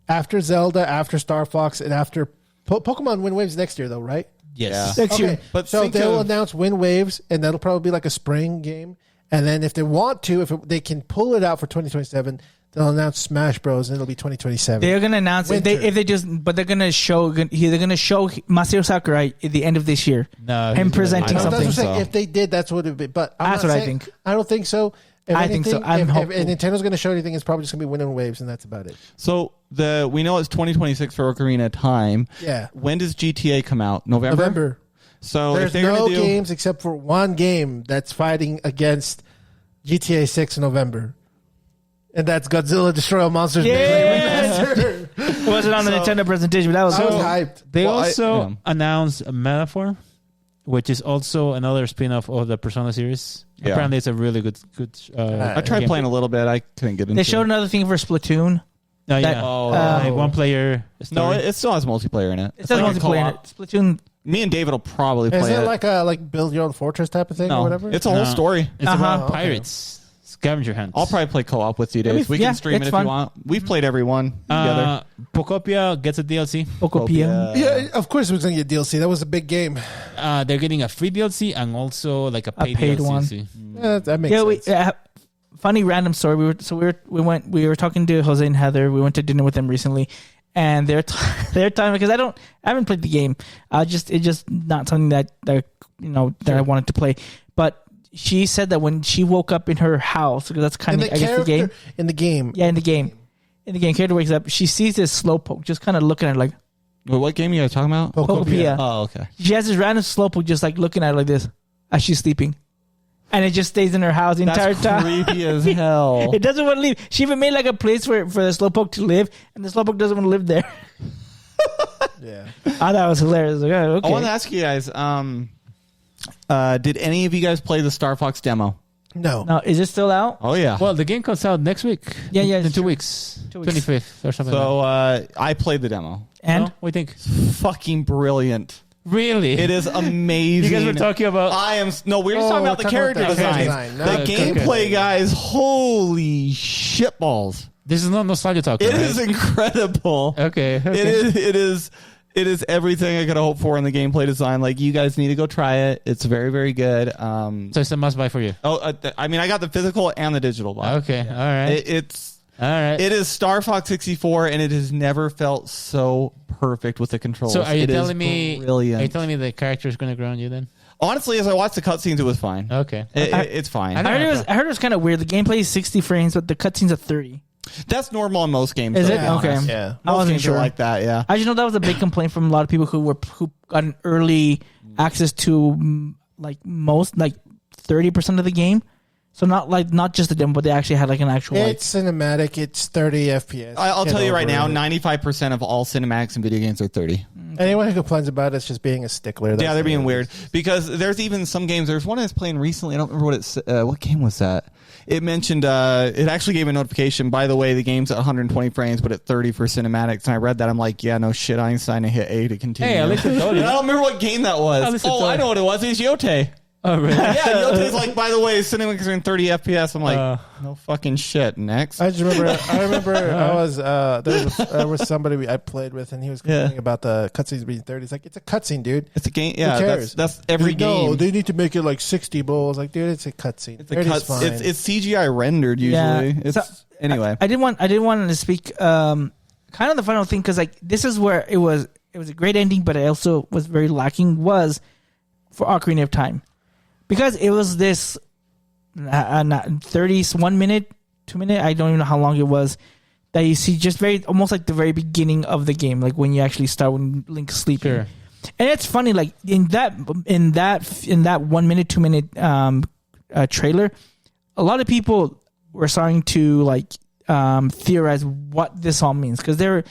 [SPEAKER 6] after Zelda, after Star Fox, and after Pokemon Wind Waves next year, though, right?
[SPEAKER 4] yes.
[SPEAKER 5] Next year.
[SPEAKER 6] Okay,
[SPEAKER 7] But
[SPEAKER 6] so
[SPEAKER 7] think
[SPEAKER 6] they'll
[SPEAKER 7] of-
[SPEAKER 6] announce Wind Waves, and that'll probably be like a spring game. And then if they want to, they can pull it out for 2027, they'll announce Smash Bros. And it'll be 2027.
[SPEAKER 5] They're gonna announce
[SPEAKER 6] Winter.
[SPEAKER 5] if they just, but they're gonna show Masaya Sakurai at the end of this year.
[SPEAKER 4] No,
[SPEAKER 5] him
[SPEAKER 4] he's
[SPEAKER 5] presenting
[SPEAKER 6] No, that's what
[SPEAKER 5] something.
[SPEAKER 6] I'm saying.
[SPEAKER 7] so.
[SPEAKER 6] If they did, that's what it would be. But I'm
[SPEAKER 5] That's
[SPEAKER 6] not
[SPEAKER 5] what I
[SPEAKER 6] saying-
[SPEAKER 5] think.
[SPEAKER 6] I don't think so. If
[SPEAKER 5] I think so.
[SPEAKER 6] anything,
[SPEAKER 5] I'm
[SPEAKER 6] if
[SPEAKER 5] hopeful.
[SPEAKER 6] Nintendo's going to show anything, it's probably just going to be Wind Waves, and that's about it.
[SPEAKER 7] So we know it's 2026 for Ocarina of Time.
[SPEAKER 6] Yeah.
[SPEAKER 7] When does GTA come out? November. So
[SPEAKER 6] There's
[SPEAKER 7] if they're
[SPEAKER 6] no
[SPEAKER 7] gonna do,
[SPEAKER 6] games except for one game that's fighting against GTA 6 in November. And that's Godzilla Destroy All Monsters.
[SPEAKER 5] Yes!
[SPEAKER 6] Remastered.
[SPEAKER 5] It wasn't on the Nintendo presentation, but that was
[SPEAKER 6] I was hyped.
[SPEAKER 4] They
[SPEAKER 7] Well,
[SPEAKER 4] also announced Metaphor, which is also another spin-off of the Persona series.
[SPEAKER 7] Yeah.
[SPEAKER 4] Apparently, it's a really good.
[SPEAKER 7] I tried
[SPEAKER 4] game.
[SPEAKER 7] playing a little bit. I couldn't get into
[SPEAKER 5] They showed
[SPEAKER 7] it.
[SPEAKER 5] another thing for Splatoon.
[SPEAKER 4] Oh, yeah.
[SPEAKER 5] that-
[SPEAKER 4] Like one player.
[SPEAKER 7] No,
[SPEAKER 4] story.
[SPEAKER 7] it still has multiplayer in it.
[SPEAKER 5] It says
[SPEAKER 7] like a
[SPEAKER 5] multiplayer.
[SPEAKER 7] co-op.
[SPEAKER 5] Splatoon.
[SPEAKER 7] Me and David will probably
[SPEAKER 6] Is
[SPEAKER 7] play
[SPEAKER 6] it
[SPEAKER 7] it.
[SPEAKER 6] like build your own fortress type of thing or
[SPEAKER 7] No,
[SPEAKER 6] whatever?
[SPEAKER 7] it's a whole
[SPEAKER 4] No.
[SPEAKER 7] story.
[SPEAKER 4] It's about
[SPEAKER 6] okay.
[SPEAKER 4] pirates, scavenger hunts.
[SPEAKER 7] I'll probably play co-op with you, Dave.
[SPEAKER 5] Yeah,
[SPEAKER 7] We can stream
[SPEAKER 5] it's
[SPEAKER 7] it if
[SPEAKER 5] fun.
[SPEAKER 7] you want. We've played every one together.
[SPEAKER 4] Pocopia gets a DLC.
[SPEAKER 5] Pokopia.
[SPEAKER 6] Yeah, of course it was going to get DLC. That was a big game.
[SPEAKER 4] They're getting a free DLC and also like a paid,
[SPEAKER 5] paid
[SPEAKER 4] DLC.
[SPEAKER 5] one.
[SPEAKER 6] Yeah, that makes
[SPEAKER 5] Yeah,
[SPEAKER 6] sense.
[SPEAKER 5] funny random story. We were talking to Jose and Heather. We went to dinner with them recently, and they're talking because I haven't played the game. It's just not something that I wanted to play. But she said that when she woke up in her house, because that's kind of I guess the game.
[SPEAKER 6] In the game.
[SPEAKER 5] Yeah, in the game. Character wakes up. She sees this slowpoke just kind of looking at her like
[SPEAKER 7] Wait, what game are you guys talking about?
[SPEAKER 5] Pokopia.
[SPEAKER 7] Oh, okay.
[SPEAKER 5] She has this random slowpoke just like looking at her like this as she's sleeping, and it just stays in her house the entire
[SPEAKER 7] That's
[SPEAKER 5] time.
[SPEAKER 7] creepy as hell.
[SPEAKER 5] It doesn't want to leave. She even made like a place for the slowpoke to live, and the slowpoke doesn't want to live there.
[SPEAKER 6] Yeah.
[SPEAKER 5] I thought it was hilarious. Like, oh, okay.
[SPEAKER 7] I want to ask you guys, did any of you guys play the Star Fox demo?
[SPEAKER 6] No.
[SPEAKER 5] Now, is it still out?
[SPEAKER 7] Oh, yeah.
[SPEAKER 4] Well, the game comes out next week.
[SPEAKER 5] Yeah,
[SPEAKER 4] In
[SPEAKER 5] it's
[SPEAKER 4] 2
[SPEAKER 5] true.
[SPEAKER 4] weeks.
[SPEAKER 5] 2 weeks.
[SPEAKER 4] 25th or something.
[SPEAKER 7] So
[SPEAKER 4] like
[SPEAKER 7] I played the demo.
[SPEAKER 4] that.
[SPEAKER 5] And
[SPEAKER 4] No? What do you think?
[SPEAKER 7] Fucking brilliant.
[SPEAKER 4] Really?
[SPEAKER 7] It is amazing.
[SPEAKER 4] You guys were talking about.
[SPEAKER 7] We were just talking about the character
[SPEAKER 6] about that
[SPEAKER 7] design.
[SPEAKER 6] design.
[SPEAKER 7] The
[SPEAKER 6] No,
[SPEAKER 4] okay.
[SPEAKER 7] gameplay, guys, holy shitballs.
[SPEAKER 4] This is not nostalgia talk.
[SPEAKER 7] It
[SPEAKER 4] right?
[SPEAKER 7] is incredible.
[SPEAKER 4] Okay.
[SPEAKER 7] It is It is everything I could hope for in the gameplay design. Like, you guys need to go try it. It's very, very good.
[SPEAKER 4] So it's a must buy for you.
[SPEAKER 7] I mean, I got the physical and the digital box.
[SPEAKER 4] Okay, all right.
[SPEAKER 7] It's
[SPEAKER 4] all right.
[SPEAKER 7] It is Star Fox 64, and it has never felt so perfect with the controls.
[SPEAKER 4] So are you telling
[SPEAKER 7] brilliant.
[SPEAKER 4] Are you telling me the character is going to grow on you then?
[SPEAKER 7] Honestly, as I watched the cutscenes, it was fine.
[SPEAKER 4] Okay,
[SPEAKER 7] it's fine.
[SPEAKER 5] I heard it was kind of weird. The gameplay is 60 frames, but the cutscenes are 30.
[SPEAKER 7] That's normal in most games.
[SPEAKER 5] Is
[SPEAKER 7] though,
[SPEAKER 5] it?
[SPEAKER 7] to be
[SPEAKER 5] Okay.
[SPEAKER 7] honest.
[SPEAKER 6] Yeah.
[SPEAKER 5] I
[SPEAKER 7] Most
[SPEAKER 5] wasn't
[SPEAKER 7] games
[SPEAKER 5] sure.
[SPEAKER 7] are like that. Yeah.
[SPEAKER 5] I just know that was a big complaint from a lot of people who got an early access to like 30% of the game. So not just the demo, but they actually had like an actual.
[SPEAKER 6] It's cinematic. It's 30 FPS.
[SPEAKER 7] I'll tell you right now,
[SPEAKER 6] Get over it.
[SPEAKER 7] 95% of all cinematics in video games are 30.
[SPEAKER 6] Anyone who complains about it's just being a stickler.
[SPEAKER 7] Yeah, they're being weird because there's even some games. There's one I was playing recently. I don't remember what game was that. It mentioned it actually gave a notification. By the way, the game's at 120 frames, but at 30 for cinematics. And I read that. I'm like, yeah, no shit. Einstein. I hit A to continue.
[SPEAKER 4] Hey, at least it told you.
[SPEAKER 7] I don't remember what game that was.
[SPEAKER 4] At least it
[SPEAKER 7] Oh,
[SPEAKER 4] told
[SPEAKER 7] I
[SPEAKER 4] you.
[SPEAKER 7] know what it was. It's Yote.
[SPEAKER 4] Oh, really?
[SPEAKER 7] Yeah, Yote's like, by the way, cinematics are in 30 FPS. I'm like, no fucking shit. Next.
[SPEAKER 6] I remember I was there was somebody I played with, and he was complaining about the cutscenes being 30. It's like, it's a cutscene, dude.
[SPEAKER 7] It's a game. Yeah,
[SPEAKER 6] Who cares?
[SPEAKER 7] that's every
[SPEAKER 6] He's like,
[SPEAKER 7] game.
[SPEAKER 6] No, they need to make it like 60 bowls. Like, dude, it's a cutscene.
[SPEAKER 7] It's a cut.
[SPEAKER 6] fine.
[SPEAKER 7] It's CGI rendered usually.
[SPEAKER 5] Yeah.
[SPEAKER 7] Anyway.
[SPEAKER 5] I didn't want to speak kind of the final thing, because like this is where it was a great ending, but I also was very lacking was for Ocarina of Time, because it was this 1 minute, 2 minute, I don't even know how long it was, that you see just almost like the very beginning of the game, like when you actually start when Link's sleeping.
[SPEAKER 4] Sure.
[SPEAKER 5] And it's funny, like in that 1 minute, 2 minute trailer, a lot of people were starting to like theorize what this all means, because there are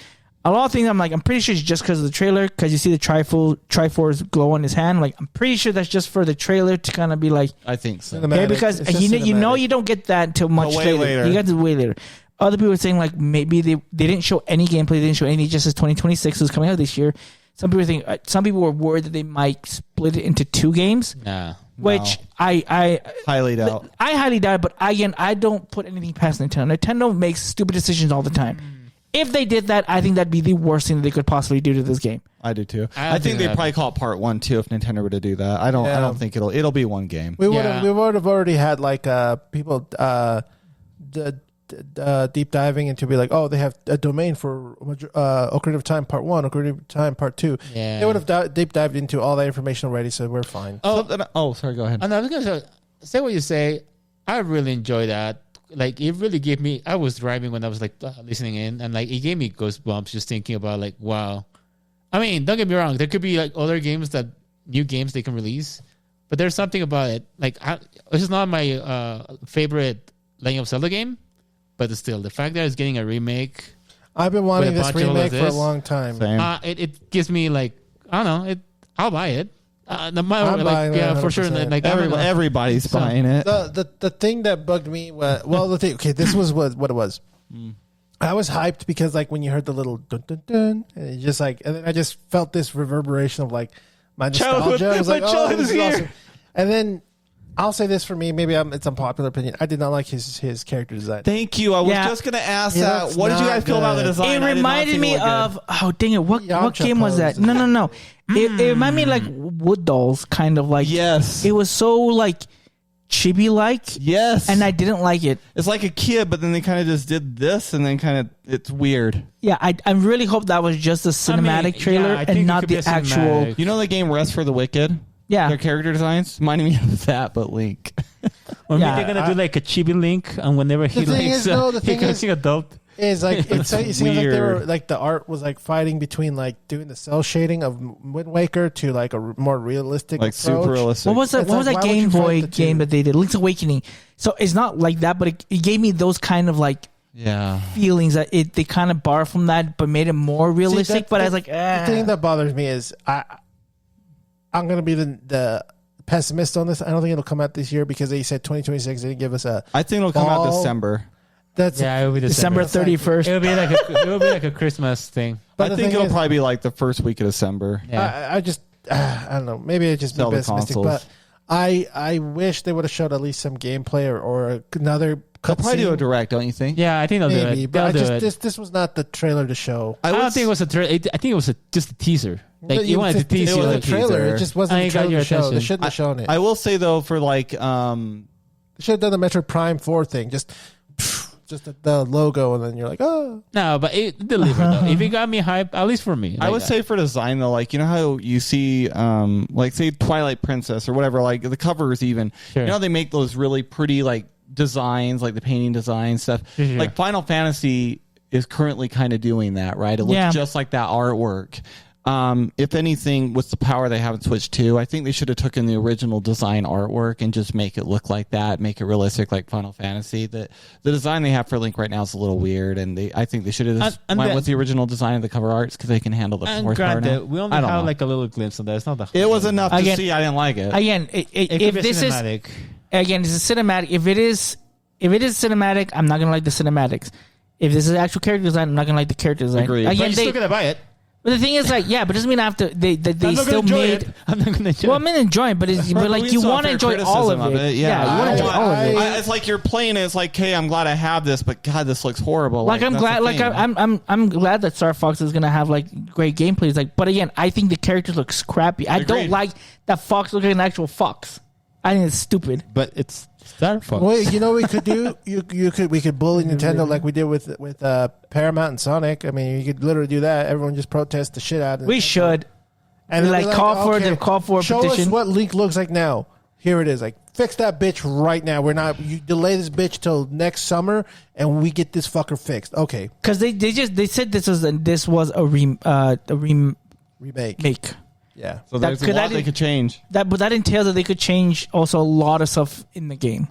[SPEAKER 5] a lot of things. I'm pretty sure it's just because of the trailer, because you see the Triforce glow on his hand. Like, I'm pretty sure that's just for the trailer to kind of be like,
[SPEAKER 7] I think so.
[SPEAKER 6] Cinematic.
[SPEAKER 5] okay, because
[SPEAKER 6] It's just
[SPEAKER 5] you know
[SPEAKER 6] cinematic.
[SPEAKER 5] you don't get that until much
[SPEAKER 7] way
[SPEAKER 5] later.
[SPEAKER 7] later.
[SPEAKER 5] You got to wait later. Other people were saying like maybe they didn't show any gameplay, they didn't show any, just as 2026 is coming out this year. Some people were worried that they might split it into two games,
[SPEAKER 4] Nah.
[SPEAKER 5] which I
[SPEAKER 7] Highly doubt.
[SPEAKER 5] highly doubt. But again, I don't put anything past Nintendo. Nintendo makes stupid decisions all the time. If they did that, I think that'd be the worst thing that they could possibly do to this game.
[SPEAKER 7] I do too.
[SPEAKER 4] I
[SPEAKER 7] I think
[SPEAKER 4] think
[SPEAKER 7] they'd probably call it part 1 too if Nintendo were to do that. I don't think it'll be one game.
[SPEAKER 6] We would
[SPEAKER 4] Yeah.
[SPEAKER 6] have already had like people deep diving into be like, oh, they have a domain for Ocarina of Time Part 1, Ocarina of Time Part 2.
[SPEAKER 4] Yeah.
[SPEAKER 6] They would have deep dived into all that information already, so we're fine.
[SPEAKER 7] Sorry, go ahead.
[SPEAKER 4] And I was going to say what you say. I really enjoy that. Like, it really gave me, I was driving when I was like listening in, and like it gave me goosebumps just thinking about like, wow. I mean, don't get me wrong, there could be like other games new games they can release, but there's something about it. Like, this is not my favorite Legend of Zelda game, but still, the fact that it's getting a remake,
[SPEAKER 6] I've been wanting
[SPEAKER 4] with a
[SPEAKER 6] this
[SPEAKER 4] bunch of
[SPEAKER 6] remake for a
[SPEAKER 4] this.
[SPEAKER 6] long time.
[SPEAKER 7] Same.
[SPEAKER 4] it gives me like, I don't know, I'll buy it.
[SPEAKER 6] I'm buying it
[SPEAKER 4] for sure.
[SPEAKER 6] 100%.
[SPEAKER 4] Like,
[SPEAKER 7] Everybody's buying it.
[SPEAKER 6] The thing that bugged me was, this was what it was. I was hyped because like when you heard the little dun dun dun, and it just like, and then I just felt this reverberation of like my nostalgia. I was like, oh, this is awesome. And then I'll say this for me, maybe it's unpopular opinion. I did not like his character design.
[SPEAKER 7] Thank you. I was
[SPEAKER 5] Yeah.
[SPEAKER 7] just going to ask
[SPEAKER 6] He
[SPEAKER 7] that.
[SPEAKER 6] looks
[SPEAKER 7] What did you guys
[SPEAKER 6] not
[SPEAKER 7] feel about the
[SPEAKER 6] good.
[SPEAKER 7] design?
[SPEAKER 5] It
[SPEAKER 7] I did not
[SPEAKER 5] reminded
[SPEAKER 7] think
[SPEAKER 5] me
[SPEAKER 7] it looked
[SPEAKER 5] of dang it, what
[SPEAKER 6] Yamcha
[SPEAKER 5] game was that?
[SPEAKER 6] pose.
[SPEAKER 5] No. It reminded me like Wood Dolls, kind of like.
[SPEAKER 7] Yes.
[SPEAKER 5] It was so like chibi like.
[SPEAKER 7] good. Yes.
[SPEAKER 5] And I didn't like it.
[SPEAKER 7] It's like a kid, but then they kind of just did this, and then kind of it's weird.
[SPEAKER 5] Yeah, I really hope that was just a cinematic trailer
[SPEAKER 4] I think
[SPEAKER 5] and
[SPEAKER 4] it
[SPEAKER 5] not
[SPEAKER 4] could be
[SPEAKER 5] the
[SPEAKER 4] a
[SPEAKER 5] actual.
[SPEAKER 4] cinematic.
[SPEAKER 7] You know the game Rest for the Wicked?
[SPEAKER 5] Yeah.
[SPEAKER 7] Their character designs reminding me of that, but Link.
[SPEAKER 4] Or
[SPEAKER 5] Yeah,
[SPEAKER 4] maybe they're gonna do like a chibi Link, and whenever he
[SPEAKER 6] thing
[SPEAKER 4] likes,
[SPEAKER 6] is, no, the
[SPEAKER 4] he
[SPEAKER 6] thing
[SPEAKER 4] becomes
[SPEAKER 6] is-
[SPEAKER 4] adult.
[SPEAKER 6] Is like it seems like they were
[SPEAKER 7] weird.
[SPEAKER 6] like the art was like fighting between like doing the cell shading of Wind Waker to like a more realistic
[SPEAKER 7] Like
[SPEAKER 6] approach.
[SPEAKER 7] super realistic.
[SPEAKER 5] What was that?
[SPEAKER 6] It's
[SPEAKER 5] What was
[SPEAKER 6] like,
[SPEAKER 5] that
[SPEAKER 6] why would
[SPEAKER 5] Game
[SPEAKER 6] you fight
[SPEAKER 5] Boy
[SPEAKER 6] the two?
[SPEAKER 5] game that they did? Link's Awakening. So it's not like that, but it gave me those kind of like
[SPEAKER 7] Yeah.
[SPEAKER 5] feelings that they kind of borrowed from that, but made it more realistic. But I was like,
[SPEAKER 6] the thing that bothers me is I'm gonna be the pessimist on this. I don't think it'll come out this year because they said 2026. They didn't give us a.
[SPEAKER 7] I think it'll come out
[SPEAKER 6] Fall.
[SPEAKER 7] December.
[SPEAKER 6] That's
[SPEAKER 4] Yeah, it will be
[SPEAKER 5] December
[SPEAKER 6] That's like-
[SPEAKER 5] 31st.
[SPEAKER 4] It will be like a Christmas thing.
[SPEAKER 6] But
[SPEAKER 7] I
[SPEAKER 6] the
[SPEAKER 7] think
[SPEAKER 6] thing
[SPEAKER 7] it'll
[SPEAKER 6] is-
[SPEAKER 7] probably be like the first week of December.
[SPEAKER 4] Yeah.
[SPEAKER 6] I just I don't know. Maybe it just be
[SPEAKER 7] Sell the
[SPEAKER 6] pessimistic,
[SPEAKER 7] consoles.
[SPEAKER 6] but I wish they would have showed at least some gameplay or another
[SPEAKER 7] They'll probably do a
[SPEAKER 6] cutscene.
[SPEAKER 7] direct, don't you think?
[SPEAKER 4] Yeah, I think they'll
[SPEAKER 6] Maybe,
[SPEAKER 4] do it.
[SPEAKER 6] but
[SPEAKER 4] They'll do it.
[SPEAKER 6] this was not the trailer to show.
[SPEAKER 4] I don't think it was a trailer. I think it was just a teaser. Like
[SPEAKER 6] But
[SPEAKER 4] you wanted to tease
[SPEAKER 6] it
[SPEAKER 4] you.
[SPEAKER 6] was a
[SPEAKER 4] like,
[SPEAKER 6] trailer.
[SPEAKER 7] teaser.
[SPEAKER 6] It just wasn't
[SPEAKER 4] I
[SPEAKER 6] a
[SPEAKER 4] got
[SPEAKER 6] trailer
[SPEAKER 4] your
[SPEAKER 6] to show. They
[SPEAKER 4] attention.
[SPEAKER 6] shouldn't have shown it.
[SPEAKER 7] I will say though, for like
[SPEAKER 6] They should have done the Metroid Prime 4 thing. Just the logo, and then you're like, oh.
[SPEAKER 4] No, but it delivered though. If it got me hype, at least for me.
[SPEAKER 7] I would say for design though, like you know how you see like say Twilight Princess or whatever, like the covers even.
[SPEAKER 4] Sure.
[SPEAKER 7] You know how they make those really pretty like designs, like the painting design stuff.
[SPEAKER 4] Sure.
[SPEAKER 7] Like Final Fantasy is currently kind of doing that, right? It looks just like that artwork. If anything, with the power they have in Switch 2, I think they should have taken the original design artwork and just make it look like that, make it realistic like Final Fantasy. The design they have for Link right now is a little weird, and I think they should have just went with the original design of the cover arts because they can handle the
[SPEAKER 4] and
[SPEAKER 7] horsepower now.
[SPEAKER 4] granted, we only have like a little glimpse of that. It's not the.
[SPEAKER 7] It was enough to
[SPEAKER 5] Again-
[SPEAKER 7] see. I didn't like it.
[SPEAKER 5] Again,
[SPEAKER 4] It could
[SPEAKER 5] if
[SPEAKER 4] be a
[SPEAKER 5] this is
[SPEAKER 4] cinematic.
[SPEAKER 5] again, it's a cinematic. If it is cinematic, I'm not gonna like the cinematics. If this is actual character design, I'm not gonna like the character design.
[SPEAKER 7] Agreed.
[SPEAKER 4] But
[SPEAKER 5] Again,
[SPEAKER 4] you're still gonna buy it.
[SPEAKER 5] but the thing is, like, yeah, but doesn't mean I have to. They
[SPEAKER 4] I'm not
[SPEAKER 5] still
[SPEAKER 4] gonna enjoy
[SPEAKER 5] made.
[SPEAKER 4] it. I'm not gonna enjoy
[SPEAKER 5] Well,
[SPEAKER 4] it.
[SPEAKER 5] I'm gonna enjoy it, but
[SPEAKER 7] We
[SPEAKER 5] you
[SPEAKER 7] saw
[SPEAKER 5] want to
[SPEAKER 7] fair
[SPEAKER 5] enjoy all of
[SPEAKER 7] criticism
[SPEAKER 5] it. Yeah, you want to enjoy all of it.
[SPEAKER 7] It's like you're playing it. It's like, hey, I'm glad I have this, but God, this looks horrible.
[SPEAKER 5] Like I'm
[SPEAKER 7] that's
[SPEAKER 5] glad,
[SPEAKER 7] the
[SPEAKER 5] like
[SPEAKER 7] thing.
[SPEAKER 5] I'm glad that Star Fox is gonna have like great gameplay. It's like, but again, I think the characters look scrappy. I don't
[SPEAKER 7] Agreed.
[SPEAKER 5] like that Fox looking like an actual fox. I think it's stupid.
[SPEAKER 4] But it's Star Fox.
[SPEAKER 6] Well, you know what we could do? We could bully Nintendo like we did with Paramount and Sonic. I mean, you could literally do that. Everyone just protest the shit out of it.
[SPEAKER 5] We should.
[SPEAKER 6] And
[SPEAKER 5] like,
[SPEAKER 6] they'll be
[SPEAKER 5] call for
[SPEAKER 6] okay,
[SPEAKER 5] the call for a
[SPEAKER 6] show
[SPEAKER 5] petition.
[SPEAKER 6] us what Link looks like now. Here it is. Like, fix that bitch right now. We're not. You delay this bitch till next summer, and we get this fucker fixed. Okay,
[SPEAKER 5] Because they said this was a remake.
[SPEAKER 6] remake. Yeah.
[SPEAKER 7] So there's
[SPEAKER 5] that-
[SPEAKER 7] a lot
[SPEAKER 5] that
[SPEAKER 7] they
[SPEAKER 5] is-
[SPEAKER 7] could change.
[SPEAKER 5] But that entails that they could change also a lot of stuff in the game.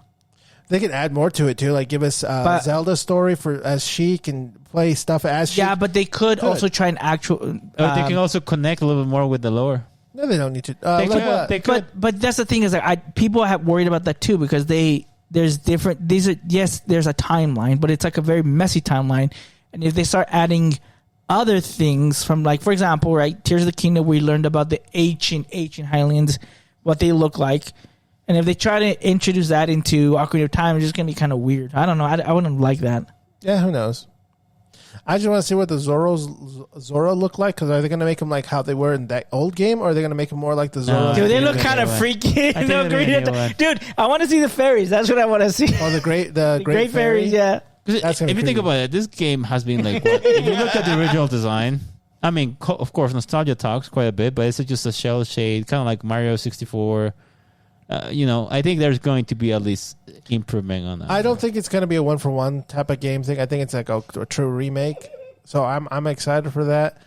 [SPEAKER 6] They could add more to it too. Like, give us
[SPEAKER 5] But-
[SPEAKER 6] Zelda story for as Sheik and play stuff as Sheik.
[SPEAKER 5] Yeah, but they could also try an actual.
[SPEAKER 4] They can also connect a little bit more with the lore.
[SPEAKER 6] No, they don't need to.
[SPEAKER 4] They
[SPEAKER 6] Like
[SPEAKER 4] could.
[SPEAKER 6] what?
[SPEAKER 4] They could.
[SPEAKER 5] But that's the thing is that people have worried about that too because there's different. There's a timeline, but it's like a very messy timeline, and if they start adding other things from, like, for example, right, Tears of the Kingdom, we learned about the ancient Highlands, what they look like, and if they try to introduce that into Ocarina of Time, it's just gonna be kind of weird. I don't know. I wouldn't like that.
[SPEAKER 6] Yeah, who knows? I just want to see what the Zoro look like, because are they going to make them like how they were in that old game, or are they going to make them more like the Zoro?
[SPEAKER 4] No.
[SPEAKER 5] Dude, they
[SPEAKER 4] think
[SPEAKER 5] look
[SPEAKER 4] they're
[SPEAKER 5] kind of
[SPEAKER 4] gonna
[SPEAKER 5] freaky. in
[SPEAKER 4] think they're gonna
[SPEAKER 5] Ocarina of
[SPEAKER 4] do
[SPEAKER 5] Time.
[SPEAKER 4] one.
[SPEAKER 5] Dude, I want to see the fairies. That's what I want to see.
[SPEAKER 6] Oh, the great
[SPEAKER 5] Fairies, yeah.
[SPEAKER 4] Because
[SPEAKER 6] That's
[SPEAKER 4] if
[SPEAKER 6] gonna
[SPEAKER 4] you
[SPEAKER 6] be
[SPEAKER 4] think
[SPEAKER 6] creepy.
[SPEAKER 4] about it, this game has been like, what? If you look at the original design, I mean, of course, nostalgia talks quite a bit, but it's just a shell shade, kind of like Mario 64. I think there's going to be at least improvement on that.
[SPEAKER 6] I don't think it's going to be a 1-for-1 type of game thing. I think it's like a true remake. So I'm excited for that.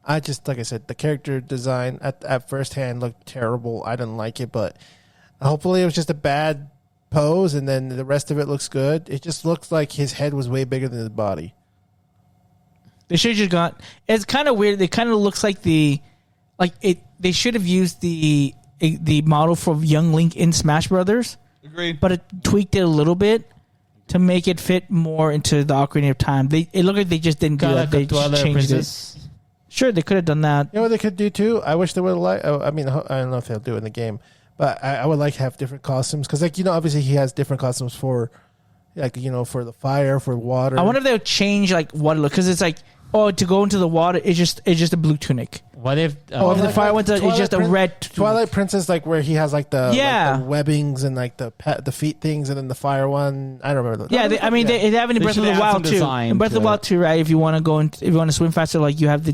[SPEAKER 6] I just, like I said, the character design at first hand looked terrible. I didn't like it, but hopefully it was just a bad pose, and then the rest of it looks good. It just looks like his head was way bigger than his body.
[SPEAKER 5] They should have just gone. It's kind of weird. It kind of looks like they should have used the model for young Link in Smash Brothers,
[SPEAKER 7] Agreed.
[SPEAKER 5] but it tweaked it a little bit to make it fit more into the Ocarina of Time. It looked like they just didn't do
[SPEAKER 4] Kind
[SPEAKER 5] that.
[SPEAKER 4] of
[SPEAKER 5] They
[SPEAKER 4] like a
[SPEAKER 5] just
[SPEAKER 4] Twilight
[SPEAKER 5] changed
[SPEAKER 4] Princess.
[SPEAKER 5] it. Sure, they could have done that.
[SPEAKER 6] You know what they could do too? I wish they would have I don't know if they'll do it in the game, but I would like to have different costumes, because, like, obviously he has different costumes for, like, for the fire, for water.
[SPEAKER 5] I wonder if they would change like what it looks, because it's like, oh, to go into the water, it's just a blue tunic.
[SPEAKER 4] What if?
[SPEAKER 5] Oh, if the fire went to, it's just a red tunic.
[SPEAKER 6] Twilight Princess, like where he has like the
[SPEAKER 5] Yeah.
[SPEAKER 6] like the webbings and like the feet things, and then the fire one. I don't remember.
[SPEAKER 5] Yeah, they have it in
[SPEAKER 7] They
[SPEAKER 5] Breath of
[SPEAKER 7] should
[SPEAKER 5] the
[SPEAKER 7] add
[SPEAKER 5] Wild
[SPEAKER 7] some
[SPEAKER 5] too.
[SPEAKER 7] design
[SPEAKER 5] In Breath of the
[SPEAKER 7] to
[SPEAKER 5] Wild
[SPEAKER 7] it.
[SPEAKER 5] too, right? If you want to go if you want to swim faster, like you have the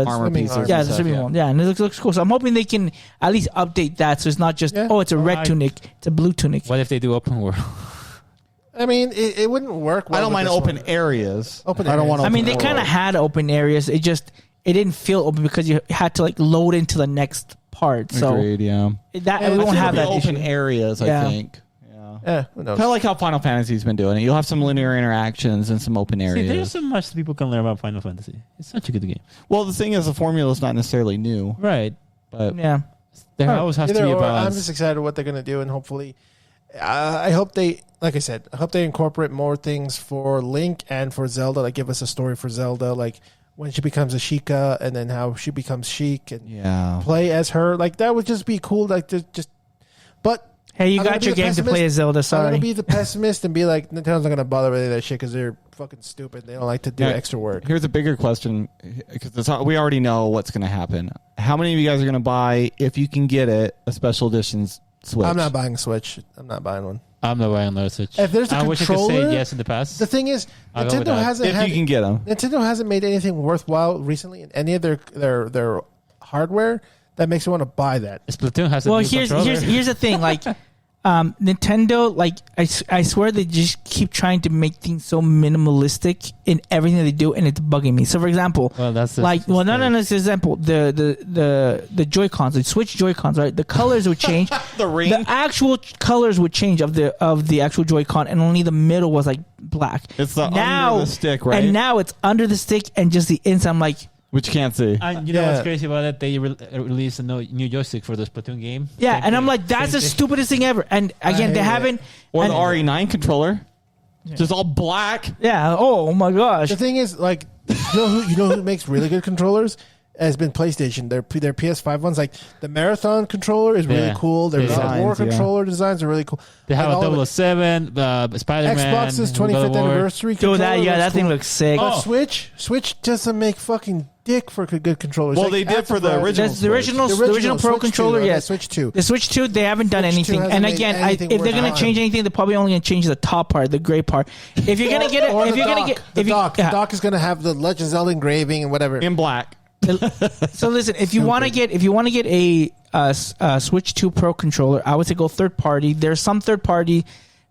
[SPEAKER 7] Armor
[SPEAKER 6] Swimming
[SPEAKER 7] pieces.
[SPEAKER 6] armor.
[SPEAKER 5] yeah,
[SPEAKER 7] and
[SPEAKER 5] the
[SPEAKER 7] stuff,
[SPEAKER 5] swimming one. Yeah, and it looks cool. So I'm hoping they can at least update that, so it's not just
[SPEAKER 6] Yeah.
[SPEAKER 5] it's a red tunic, it's a blue tunic.
[SPEAKER 4] What if they do open world?
[SPEAKER 6] I mean, it wouldn't work. Well
[SPEAKER 7] I don't
[SPEAKER 6] with
[SPEAKER 7] mind
[SPEAKER 6] this
[SPEAKER 7] open
[SPEAKER 6] one.
[SPEAKER 7] areas.
[SPEAKER 6] Open
[SPEAKER 7] I don't
[SPEAKER 6] areas.
[SPEAKER 7] want.
[SPEAKER 5] I mean, they
[SPEAKER 7] open
[SPEAKER 5] kind of
[SPEAKER 7] world.
[SPEAKER 5] had open areas. It didn't feel open because you had to like load into the next part. So
[SPEAKER 7] Agreed. Yeah.
[SPEAKER 5] that
[SPEAKER 6] Yeah,
[SPEAKER 5] we
[SPEAKER 6] I
[SPEAKER 5] won't
[SPEAKER 6] think
[SPEAKER 5] have
[SPEAKER 7] It'll
[SPEAKER 5] that
[SPEAKER 7] be open
[SPEAKER 5] issue.
[SPEAKER 7] areas. I
[SPEAKER 5] Yeah.
[SPEAKER 7] think. Yeah.
[SPEAKER 6] Yeah, who knows?
[SPEAKER 7] Kind of like how Final Fantasy's been doing it. You'll have some linear interactions and some open
[SPEAKER 4] See, there's
[SPEAKER 7] areas.
[SPEAKER 4] so much people can learn about Final Fantasy. It's such a good game.
[SPEAKER 7] Well, the thing is, the formula is not necessarily new,
[SPEAKER 4] Right.
[SPEAKER 7] but
[SPEAKER 5] Yeah.
[SPEAKER 4] There always has to
[SPEAKER 6] Either
[SPEAKER 4] be a
[SPEAKER 6] or, I'm
[SPEAKER 4] balance.
[SPEAKER 6] just excited what they're gonna do, and hopefully, I hope they, like I said, I hope they incorporate more things for Link and for Zelda. Like, give us a story for Zelda, like when she becomes a Sheikah, and then how she becomes Sheik, and
[SPEAKER 7] yeah.
[SPEAKER 6] play as her. Like, that would just be cool. Like, to just But
[SPEAKER 5] Hey, you
[SPEAKER 6] I'm gonna
[SPEAKER 5] got
[SPEAKER 6] be
[SPEAKER 5] your
[SPEAKER 6] the
[SPEAKER 5] game to play as Zelda.
[SPEAKER 6] I'm
[SPEAKER 5] Sorry.
[SPEAKER 6] gonna be the pessimist and be like, Nintendo's not gonna bother with any of that shit because they're fucking stupid. They don't like to do extra work.
[SPEAKER 7] Here's a bigger question, because we already know what's going to happen. How many of you guys are going to buy, if you can get it, a special edition's Switch?
[SPEAKER 6] I'm not buying a Switch. I'm not buying one.
[SPEAKER 4] I'm not buying another Switch.
[SPEAKER 6] If there's a
[SPEAKER 4] I wish I could
[SPEAKER 6] controller-
[SPEAKER 4] say yes in the past.
[SPEAKER 6] The thing is,
[SPEAKER 4] I'll go with
[SPEAKER 6] Nintendo
[SPEAKER 4] that.
[SPEAKER 6] hasn't
[SPEAKER 7] If
[SPEAKER 6] had,
[SPEAKER 7] you can get them.
[SPEAKER 6] Nintendo hasn't made anything worthwhile recently in any of their hardware that makes you want to buy that.
[SPEAKER 4] Splatoon has a
[SPEAKER 5] Well,
[SPEAKER 4] new controller.
[SPEAKER 5] here's the thing. Like, Nintendo, like I swear they just keep trying to make things so minimalistic in everything they do, and it's bugging me. So, for example,
[SPEAKER 4] Well, that's
[SPEAKER 5] like, no. It's an example. The Joy Cons, the Switch Joy Cons, right? The colors would change.
[SPEAKER 7] The ring?
[SPEAKER 5] The actual colors would change of the actual Joy Con, and only the middle was like black.
[SPEAKER 7] It's the under the stick, right?
[SPEAKER 5] And now it's under the stick and just the inside. I'm like,
[SPEAKER 7] Which you can't see.
[SPEAKER 4] And you know
[SPEAKER 6] Yeah.
[SPEAKER 4] what's crazy about it? They released a new joystick for the Splatoon game.
[SPEAKER 5] yeah,
[SPEAKER 4] Same
[SPEAKER 5] and I'm
[SPEAKER 4] thing.
[SPEAKER 5] like, that's the
[SPEAKER 4] Same thing.
[SPEAKER 5] stupidest thing ever. And again, they
[SPEAKER 6] hate it.
[SPEAKER 5] haven't.
[SPEAKER 7] Or
[SPEAKER 5] and-
[SPEAKER 7] the RE9 controller. Just all black.
[SPEAKER 5] Yeah. Oh my gosh.
[SPEAKER 6] The thing is, like, you know who makes really good controllers? Has been PlayStation. Their PS5 ones, like the Marathon controller, is really
[SPEAKER 4] Yeah.
[SPEAKER 6] cool. Their
[SPEAKER 4] Designs,
[SPEAKER 6] War
[SPEAKER 7] yeah.
[SPEAKER 6] controller designs are really cool.
[SPEAKER 4] They have
[SPEAKER 6] Like, all
[SPEAKER 4] a
[SPEAKER 6] of it.
[SPEAKER 4] 007, Spider-Man.
[SPEAKER 6] Xbox's
[SPEAKER 4] God
[SPEAKER 6] 25th
[SPEAKER 4] of War.
[SPEAKER 6] anniversary.
[SPEAKER 5] Dude,
[SPEAKER 6] controller
[SPEAKER 5] that
[SPEAKER 6] looks
[SPEAKER 5] thing
[SPEAKER 6] cool.
[SPEAKER 5] looks sick.
[SPEAKER 6] But
[SPEAKER 4] Oh.
[SPEAKER 6] Switch doesn't make fucking dick for good controllers.
[SPEAKER 7] Well,
[SPEAKER 6] Like,
[SPEAKER 7] they did
[SPEAKER 6] that's
[SPEAKER 7] for the
[SPEAKER 6] surprising.
[SPEAKER 7] original
[SPEAKER 5] That's the original,
[SPEAKER 6] The
[SPEAKER 5] the original Pro
[SPEAKER 6] Switch 2,
[SPEAKER 5] controller.
[SPEAKER 6] though,
[SPEAKER 5] Yes,
[SPEAKER 6] Switch 2.
[SPEAKER 5] The Switch 2, they haven't done
[SPEAKER 6] Switch 2
[SPEAKER 5] anything.
[SPEAKER 6] hasn't
[SPEAKER 5] And
[SPEAKER 6] made
[SPEAKER 5] again,
[SPEAKER 6] anything
[SPEAKER 5] if they're gonna
[SPEAKER 6] worth
[SPEAKER 5] change
[SPEAKER 6] buying.
[SPEAKER 5] anything, they're probably only gonna change the top part, the gray part. If you're gonna get it,
[SPEAKER 6] Or
[SPEAKER 5] if
[SPEAKER 6] the
[SPEAKER 5] you're gonna
[SPEAKER 6] dock.
[SPEAKER 5] get
[SPEAKER 6] The
[SPEAKER 5] if you,
[SPEAKER 6] dock.
[SPEAKER 5] yeah.
[SPEAKER 6] The dock is going to have the Legend of Zelda engraving and whatever.
[SPEAKER 7] In black.
[SPEAKER 5] So listen, if you want to get a Switch 2 Pro controller, I would say go third party. There's some third party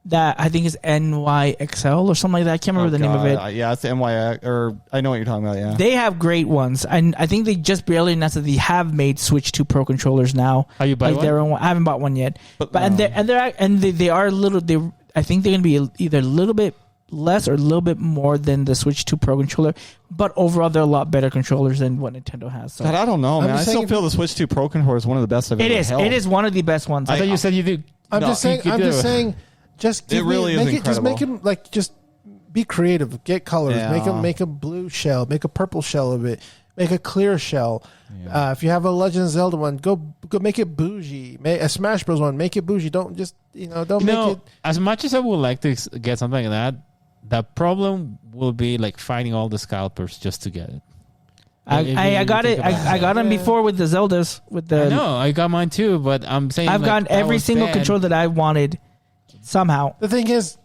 [SPEAKER 5] that I think is NYXL or something like that. I can't remember the name of it.
[SPEAKER 7] Yeah, it's NYX, or I know what you're talking about, yeah.
[SPEAKER 5] They have great ones, and I think they just barely announced that they have made Switch 2 Pro controllers now.
[SPEAKER 4] Have you bought
[SPEAKER 5] like
[SPEAKER 4] one?
[SPEAKER 5] their own. I haven't bought one yet, but
[SPEAKER 7] no.
[SPEAKER 5] they are a little. I think they're gonna be either a little bit less or a little bit more than the Switch 2 Pro controller, but overall they're a lot better controllers than what Nintendo has. So
[SPEAKER 7] God, I don't know,
[SPEAKER 6] I'm
[SPEAKER 7] man. I
[SPEAKER 6] just
[SPEAKER 7] still
[SPEAKER 6] saying-
[SPEAKER 7] feel the Switch 2 Pro controller is one of the best I've
[SPEAKER 5] it
[SPEAKER 7] ever
[SPEAKER 5] is.
[SPEAKER 7] held.
[SPEAKER 5] It is one of the best ones.
[SPEAKER 4] I thought you said you did.
[SPEAKER 6] I'm
[SPEAKER 7] No,
[SPEAKER 6] just saying.
[SPEAKER 4] you
[SPEAKER 6] I'm
[SPEAKER 4] could
[SPEAKER 6] just
[SPEAKER 4] do it.
[SPEAKER 6] saying. Just
[SPEAKER 7] It really is
[SPEAKER 6] Just make
[SPEAKER 7] incredible.
[SPEAKER 6] him like just be creative. Get colors.
[SPEAKER 7] Yeah.
[SPEAKER 6] Make a blue shell. Make a purple shell of it. Make a clear shell. If you have a Legend of Zelda one, go make it bougie. Make a Smash Bros one. Make it bougie. Don't just don't make it.
[SPEAKER 4] As much as I would like to get something like that, the problem will be like finding all the scalpers just to get it.
[SPEAKER 5] I got it. I got them
[SPEAKER 6] Yeah.
[SPEAKER 5] before with the Zeldas. With the
[SPEAKER 4] No, I got mine too, but I'm saying
[SPEAKER 5] I've
[SPEAKER 4] like,
[SPEAKER 5] gotten
[SPEAKER 4] that
[SPEAKER 5] every
[SPEAKER 4] was
[SPEAKER 5] single
[SPEAKER 4] bad.
[SPEAKER 5] controller that I wanted somehow.
[SPEAKER 6] The thing is,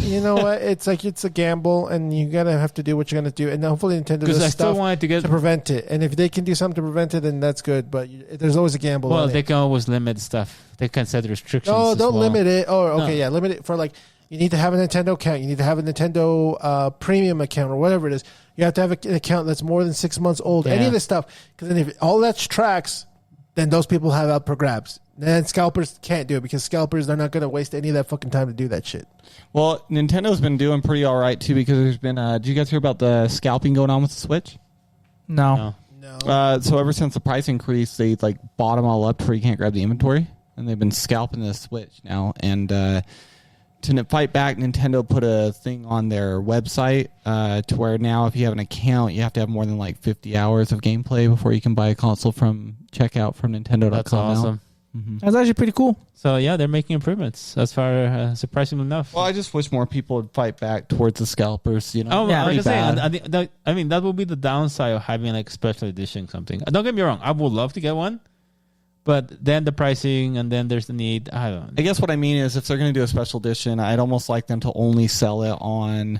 [SPEAKER 6] you know what? It's like it's a gamble, and you gotta have to do what you're gonna do. And hopefully Nintendo
[SPEAKER 4] Because
[SPEAKER 6] does
[SPEAKER 4] I still
[SPEAKER 6] stuff
[SPEAKER 4] wanted to get.
[SPEAKER 6] to prevent it. And if they can do something to prevent it, then that's good. But there's always a gamble.
[SPEAKER 4] Well,
[SPEAKER 6] on
[SPEAKER 4] they
[SPEAKER 6] it.
[SPEAKER 4] can always limit stuff. They can set restrictions.
[SPEAKER 6] No,
[SPEAKER 4] as
[SPEAKER 6] don't
[SPEAKER 4] well.
[SPEAKER 6] limit it. Oh, okay,
[SPEAKER 4] No.
[SPEAKER 6] yeah, limit it for like you need to have a Nintendo account. You need to have a Nintendo premium account or whatever it is. You have to have an account that's more than 6 months old. Any
[SPEAKER 4] Yeah.
[SPEAKER 6] of this stuff, because then if all that tracks, then those people have out for grabs. And scalpers can't do it because scalpers they're not going to waste any of that fucking time to do that shit.
[SPEAKER 7] Well, Nintendo's been doing pretty all right, too, because there's been... did you guys hear about the scalping going on with the Switch?
[SPEAKER 5] No.
[SPEAKER 4] No.
[SPEAKER 6] No,
[SPEAKER 7] So ever since the price increase, they like bought them all up to where you can't grab the inventory, and they've been scalping the Switch now. And to fight back, Nintendo put a thing on their website to where now if you have an account, you have to have more than like 50 hours of gameplay before you can buy a console from checkout from Nintendo.com.
[SPEAKER 4] That's awesome.
[SPEAKER 5] That's actually pretty cool.
[SPEAKER 4] So yeah, they're making improvements as far surprisingly enough.
[SPEAKER 7] Well, I just wish more people would fight back towards the scalpers. You know,
[SPEAKER 4] Oh,
[SPEAKER 5] Yeah.
[SPEAKER 4] like I
[SPEAKER 7] Pretty
[SPEAKER 4] say,
[SPEAKER 7] bad.
[SPEAKER 4] I think I mean that will be the downside of having like special edition something. Don't get me wrong, I would love to get one, but then the pricing and then there's the need. I don't know.
[SPEAKER 7] I guess what I mean is if they're going to do a special edition, I'd almost like them to only sell it on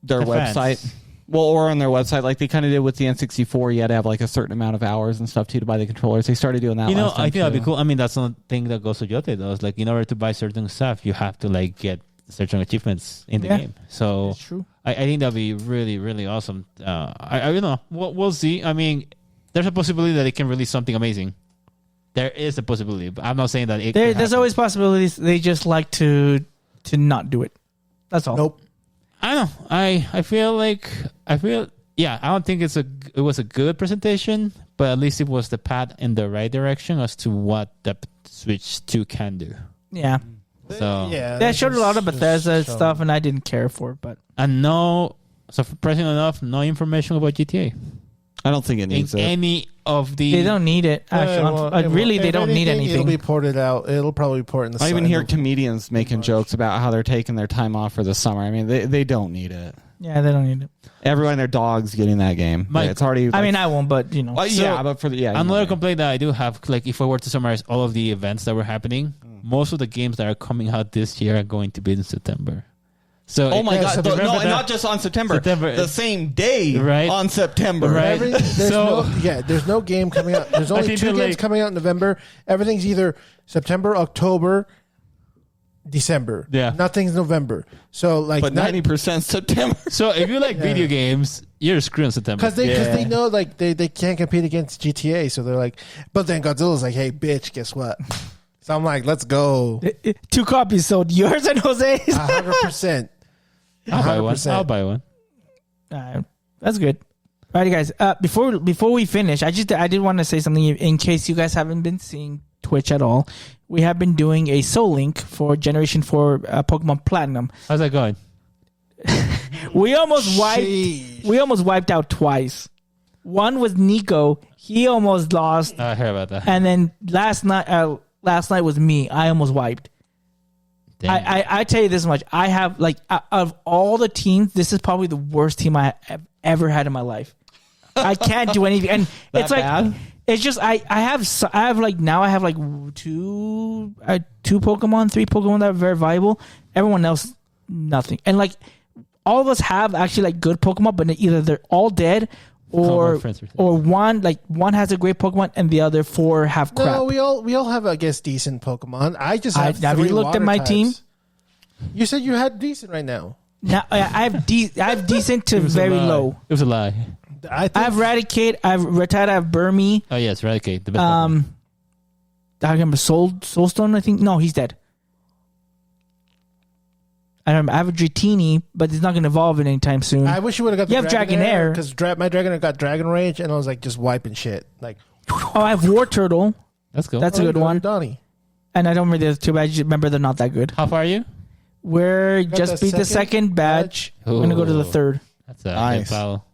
[SPEAKER 7] their
[SPEAKER 4] The fans.
[SPEAKER 7] website. Well, or on their website, like they kind of did with the N64. You had to have like a certain amount of hours and stuff too to buy the controllers. They started doing that.
[SPEAKER 4] You know,
[SPEAKER 7] last time,
[SPEAKER 4] I think that'd be
[SPEAKER 7] too.
[SPEAKER 4] cool. I mean, that's one thing that goes to Yote though. It's like in order to buy certain stuff, you have to like get certain achievements in the
[SPEAKER 5] Yeah.
[SPEAKER 4] game. So
[SPEAKER 5] It's true.
[SPEAKER 4] I think that'd be really, really awesome. I you know, we'll see. I mean, there's a possibility that it can release something amazing. There is a possibility, but I'm not saying that it. could
[SPEAKER 5] There's
[SPEAKER 4] happen.
[SPEAKER 5] always possibilities. They just like to not do it. That's all.
[SPEAKER 6] nope.
[SPEAKER 4] I don't know. I feel. Yeah, I don't think it was a good presentation, but at least it was the path in the right direction as to what the Switch 2 can do.
[SPEAKER 5] Yeah.
[SPEAKER 4] So
[SPEAKER 6] Yeah,
[SPEAKER 5] They showed a lot of
[SPEAKER 6] just
[SPEAKER 5] Bethesda
[SPEAKER 6] show.
[SPEAKER 5] stuff, and I didn't care for it. But
[SPEAKER 4] and no, surprisingly enough, no information about GTA
[SPEAKER 7] I don't think it
[SPEAKER 4] in
[SPEAKER 7] needs it.
[SPEAKER 4] any of the.
[SPEAKER 5] They don't need it. Actually, they don't need anything.
[SPEAKER 6] It'll be ported out. It'll probably be ported in the.
[SPEAKER 7] I even hear
[SPEAKER 6] in
[SPEAKER 7] comedians making jokes about how they're taking their time off for the summer. I mean, they don't need it.
[SPEAKER 5] Yeah, they don't need it.
[SPEAKER 7] Everyone and their dog's getting that game.
[SPEAKER 4] Mike,
[SPEAKER 7] it's already.
[SPEAKER 5] I mean, I won't, but you know.
[SPEAKER 7] But for the
[SPEAKER 4] another complaint that I do have, like if I were to summarize all of the events that were happening, most of the games that are coming out this year are going to be in September. So
[SPEAKER 7] oh my god!
[SPEAKER 4] and
[SPEAKER 7] not just on September. The same day,
[SPEAKER 4] right?
[SPEAKER 7] On September,
[SPEAKER 4] right?
[SPEAKER 6] There's no game coming out. There's only 2 games coming out in November. Everything's either September, October, December.
[SPEAKER 4] Yeah,
[SPEAKER 6] nothing's November. So like,
[SPEAKER 7] but 90% September.
[SPEAKER 4] So if you like video games, you're screwed in September
[SPEAKER 6] because they know like they can't compete against GTA. So they're like, but then Godzilla's like, hey bitch, guess what? So I'm like, let's go.
[SPEAKER 5] 2 copies sold. Yours and Jose's.
[SPEAKER 6] 100%.
[SPEAKER 4] I'll buy one.
[SPEAKER 5] That's good. All right, guys. Before we finish, I did want to say something in case you guys haven't been seeing Twitch at all. We have been doing a Soul Link for Generation 4 Pokemon Platinum.
[SPEAKER 4] How's that going?
[SPEAKER 5] We almost wiped out twice. One was Nico. He almost lost.
[SPEAKER 4] I heard about that.
[SPEAKER 5] And then last night was me. I almost wiped. I tell you this much. I have like of all the teams, this is probably the worst team I have ever had in my life. I can't do anything, and it's like
[SPEAKER 7] bad?
[SPEAKER 5] It's just I have like now I have like two Pokemon, 3 Pokemon that are very viable. Everyone else, nothing. And like all of us have actually like good Pokemon, but either they're all dead or one has a great Pokemon and the other 4 have crap.
[SPEAKER 6] No, we all have, I guess, decent Pokemon. I just have
[SPEAKER 5] have you looked at my team?
[SPEAKER 6] You said you had decent right now.
[SPEAKER 5] Now I have decent to very low.
[SPEAKER 4] It was a lie.
[SPEAKER 6] I
[SPEAKER 5] have Raticate, I have Rattata, I have Burmy.
[SPEAKER 4] Oh yes, Raticate, the best Pokemon.
[SPEAKER 5] I remember Soulstone, I think. No, he's dead. I have a Dratini, but it's not going to evolve anytime soon.
[SPEAKER 6] I wish you would have got
[SPEAKER 5] the Dragonair.
[SPEAKER 6] Because my Dragonair got Dragon Rage, and I was like just wiping shit. Like,
[SPEAKER 5] I have War Turtle.
[SPEAKER 4] That's cool.
[SPEAKER 5] That's a good one.
[SPEAKER 6] Donnie.
[SPEAKER 5] And I don't remember the other 2, but I just remember they're not that good.
[SPEAKER 4] How far are you?
[SPEAKER 5] We're just beat the second badge. We're going to go to the 3rd.
[SPEAKER 4] That's a
[SPEAKER 7] nice.
[SPEAKER 4] good battle.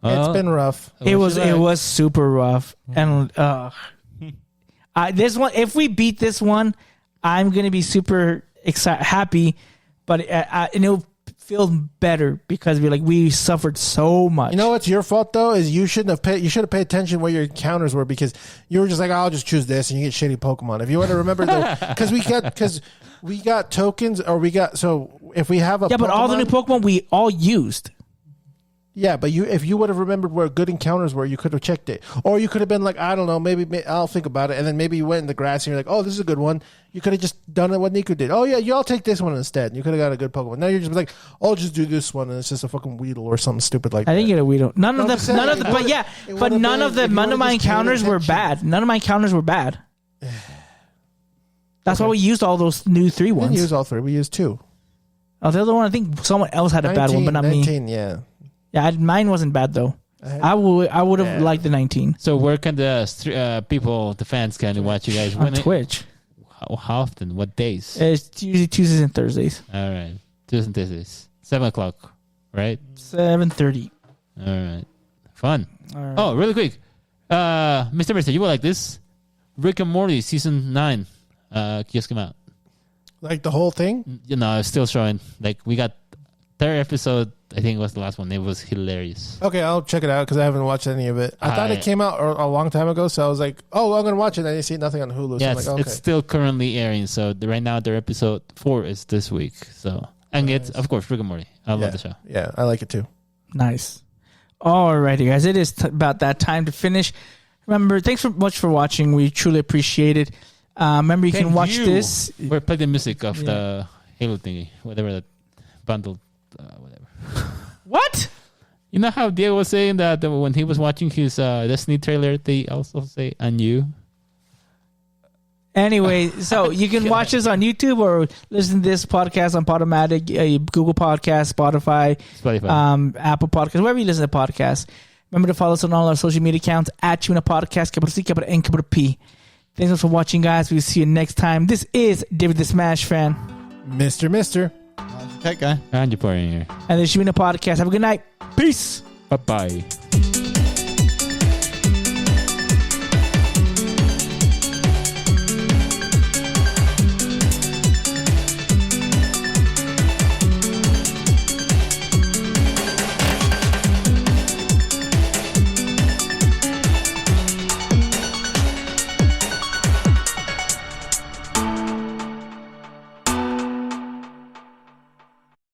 [SPEAKER 6] It's been rough.
[SPEAKER 5] It was super rough. And this one, if we beat this one, I'm going to be super happy. But and it'll feel better because we suffered so much.
[SPEAKER 6] You know what's your fault though is you should have paid attention where your encounters were because you were just like, I'll just choose this and you get shitty Pokemon. If you want to remember because we got tokens or if we have a
[SPEAKER 5] but all the new Pokemon we all used.
[SPEAKER 6] Yeah, but if you would have remembered where good encounters were, you could have checked it. Or you could have been like, I don't know, maybe I'll think about it. And then maybe you went in the grass and you're like, oh, this is a good one. You could have just done it what Nico did. Oh, yeah, I'll take this one instead. You could have got a good Pokemon. Now you're just like, I'll just do this one. And it's just a fucking Weedle or something stupid like that.
[SPEAKER 5] I didn't get a Weedle. None of my encounters were bad. None of my encounters were bad. That's why we used all those new 3 ones.
[SPEAKER 6] We didn't use all 3. We used 2.
[SPEAKER 5] Oh, the other one, I think someone else had a bad one, but not
[SPEAKER 6] 19,
[SPEAKER 5] me.
[SPEAKER 6] Yeah.
[SPEAKER 5] Yeah, mine wasn't bad though. I would have liked the 19.
[SPEAKER 4] So where can the people, the fans, can watch you guys?
[SPEAKER 5] On Twitch.
[SPEAKER 4] How often? What days?
[SPEAKER 5] It's usually Tuesdays and Thursdays.
[SPEAKER 4] All right, Tuesdays and Thursdays, 7:00, right?
[SPEAKER 5] 7:30.
[SPEAKER 4] All right, fun.
[SPEAKER 5] All right.
[SPEAKER 4] Oh, really quick, Mr. Mercer, you will like this. Rick and Morty season 9 just came out.
[SPEAKER 6] Like the whole thing?
[SPEAKER 4] You know, it's still showing. Like we got 3rd episode. I think it was the last one. It was hilarious.
[SPEAKER 6] Okay, I'll check it out because I haven't watched any of it. I thought it came out a long time ago, so I was like, oh, I'm going to watch it. I didn't see nothing on Hulu.
[SPEAKER 4] Yeah,
[SPEAKER 6] so I'm like, okay.
[SPEAKER 4] It's still currently airing. So right now, their episode 4 is this week. So it's, of course, Rick and Morty. I love the show.
[SPEAKER 6] Yeah, I like it too.
[SPEAKER 5] Nice. Alrighty, guys. It is about that time to finish. Remember, thanks much for watching. We truly appreciate it. Remember, you can watch this.
[SPEAKER 4] We're playing the music of the Halo thingy, whatever that bundled, whatever.
[SPEAKER 5] What?
[SPEAKER 4] You know how Diego was saying that when he was watching his Destiny trailer, they also say "and you."
[SPEAKER 5] Anyway, so you can watch this on YouTube or listen to this podcast on Podomatic, Google Podcasts, Spotify, Apple Podcasts, wherever you listen to podcasts. Remember to follow us on all our social media accounts at Chibino Podcast, capital C, capital N, capital P. Thanks for watching, guys. We'll see you next time. This is David the Smash Fan.
[SPEAKER 6] Mr.
[SPEAKER 7] Tech guy.
[SPEAKER 4] And you're pouring here.
[SPEAKER 5] And the Chibino Podcast. Have a good night. Peace.
[SPEAKER 4] Bye-bye.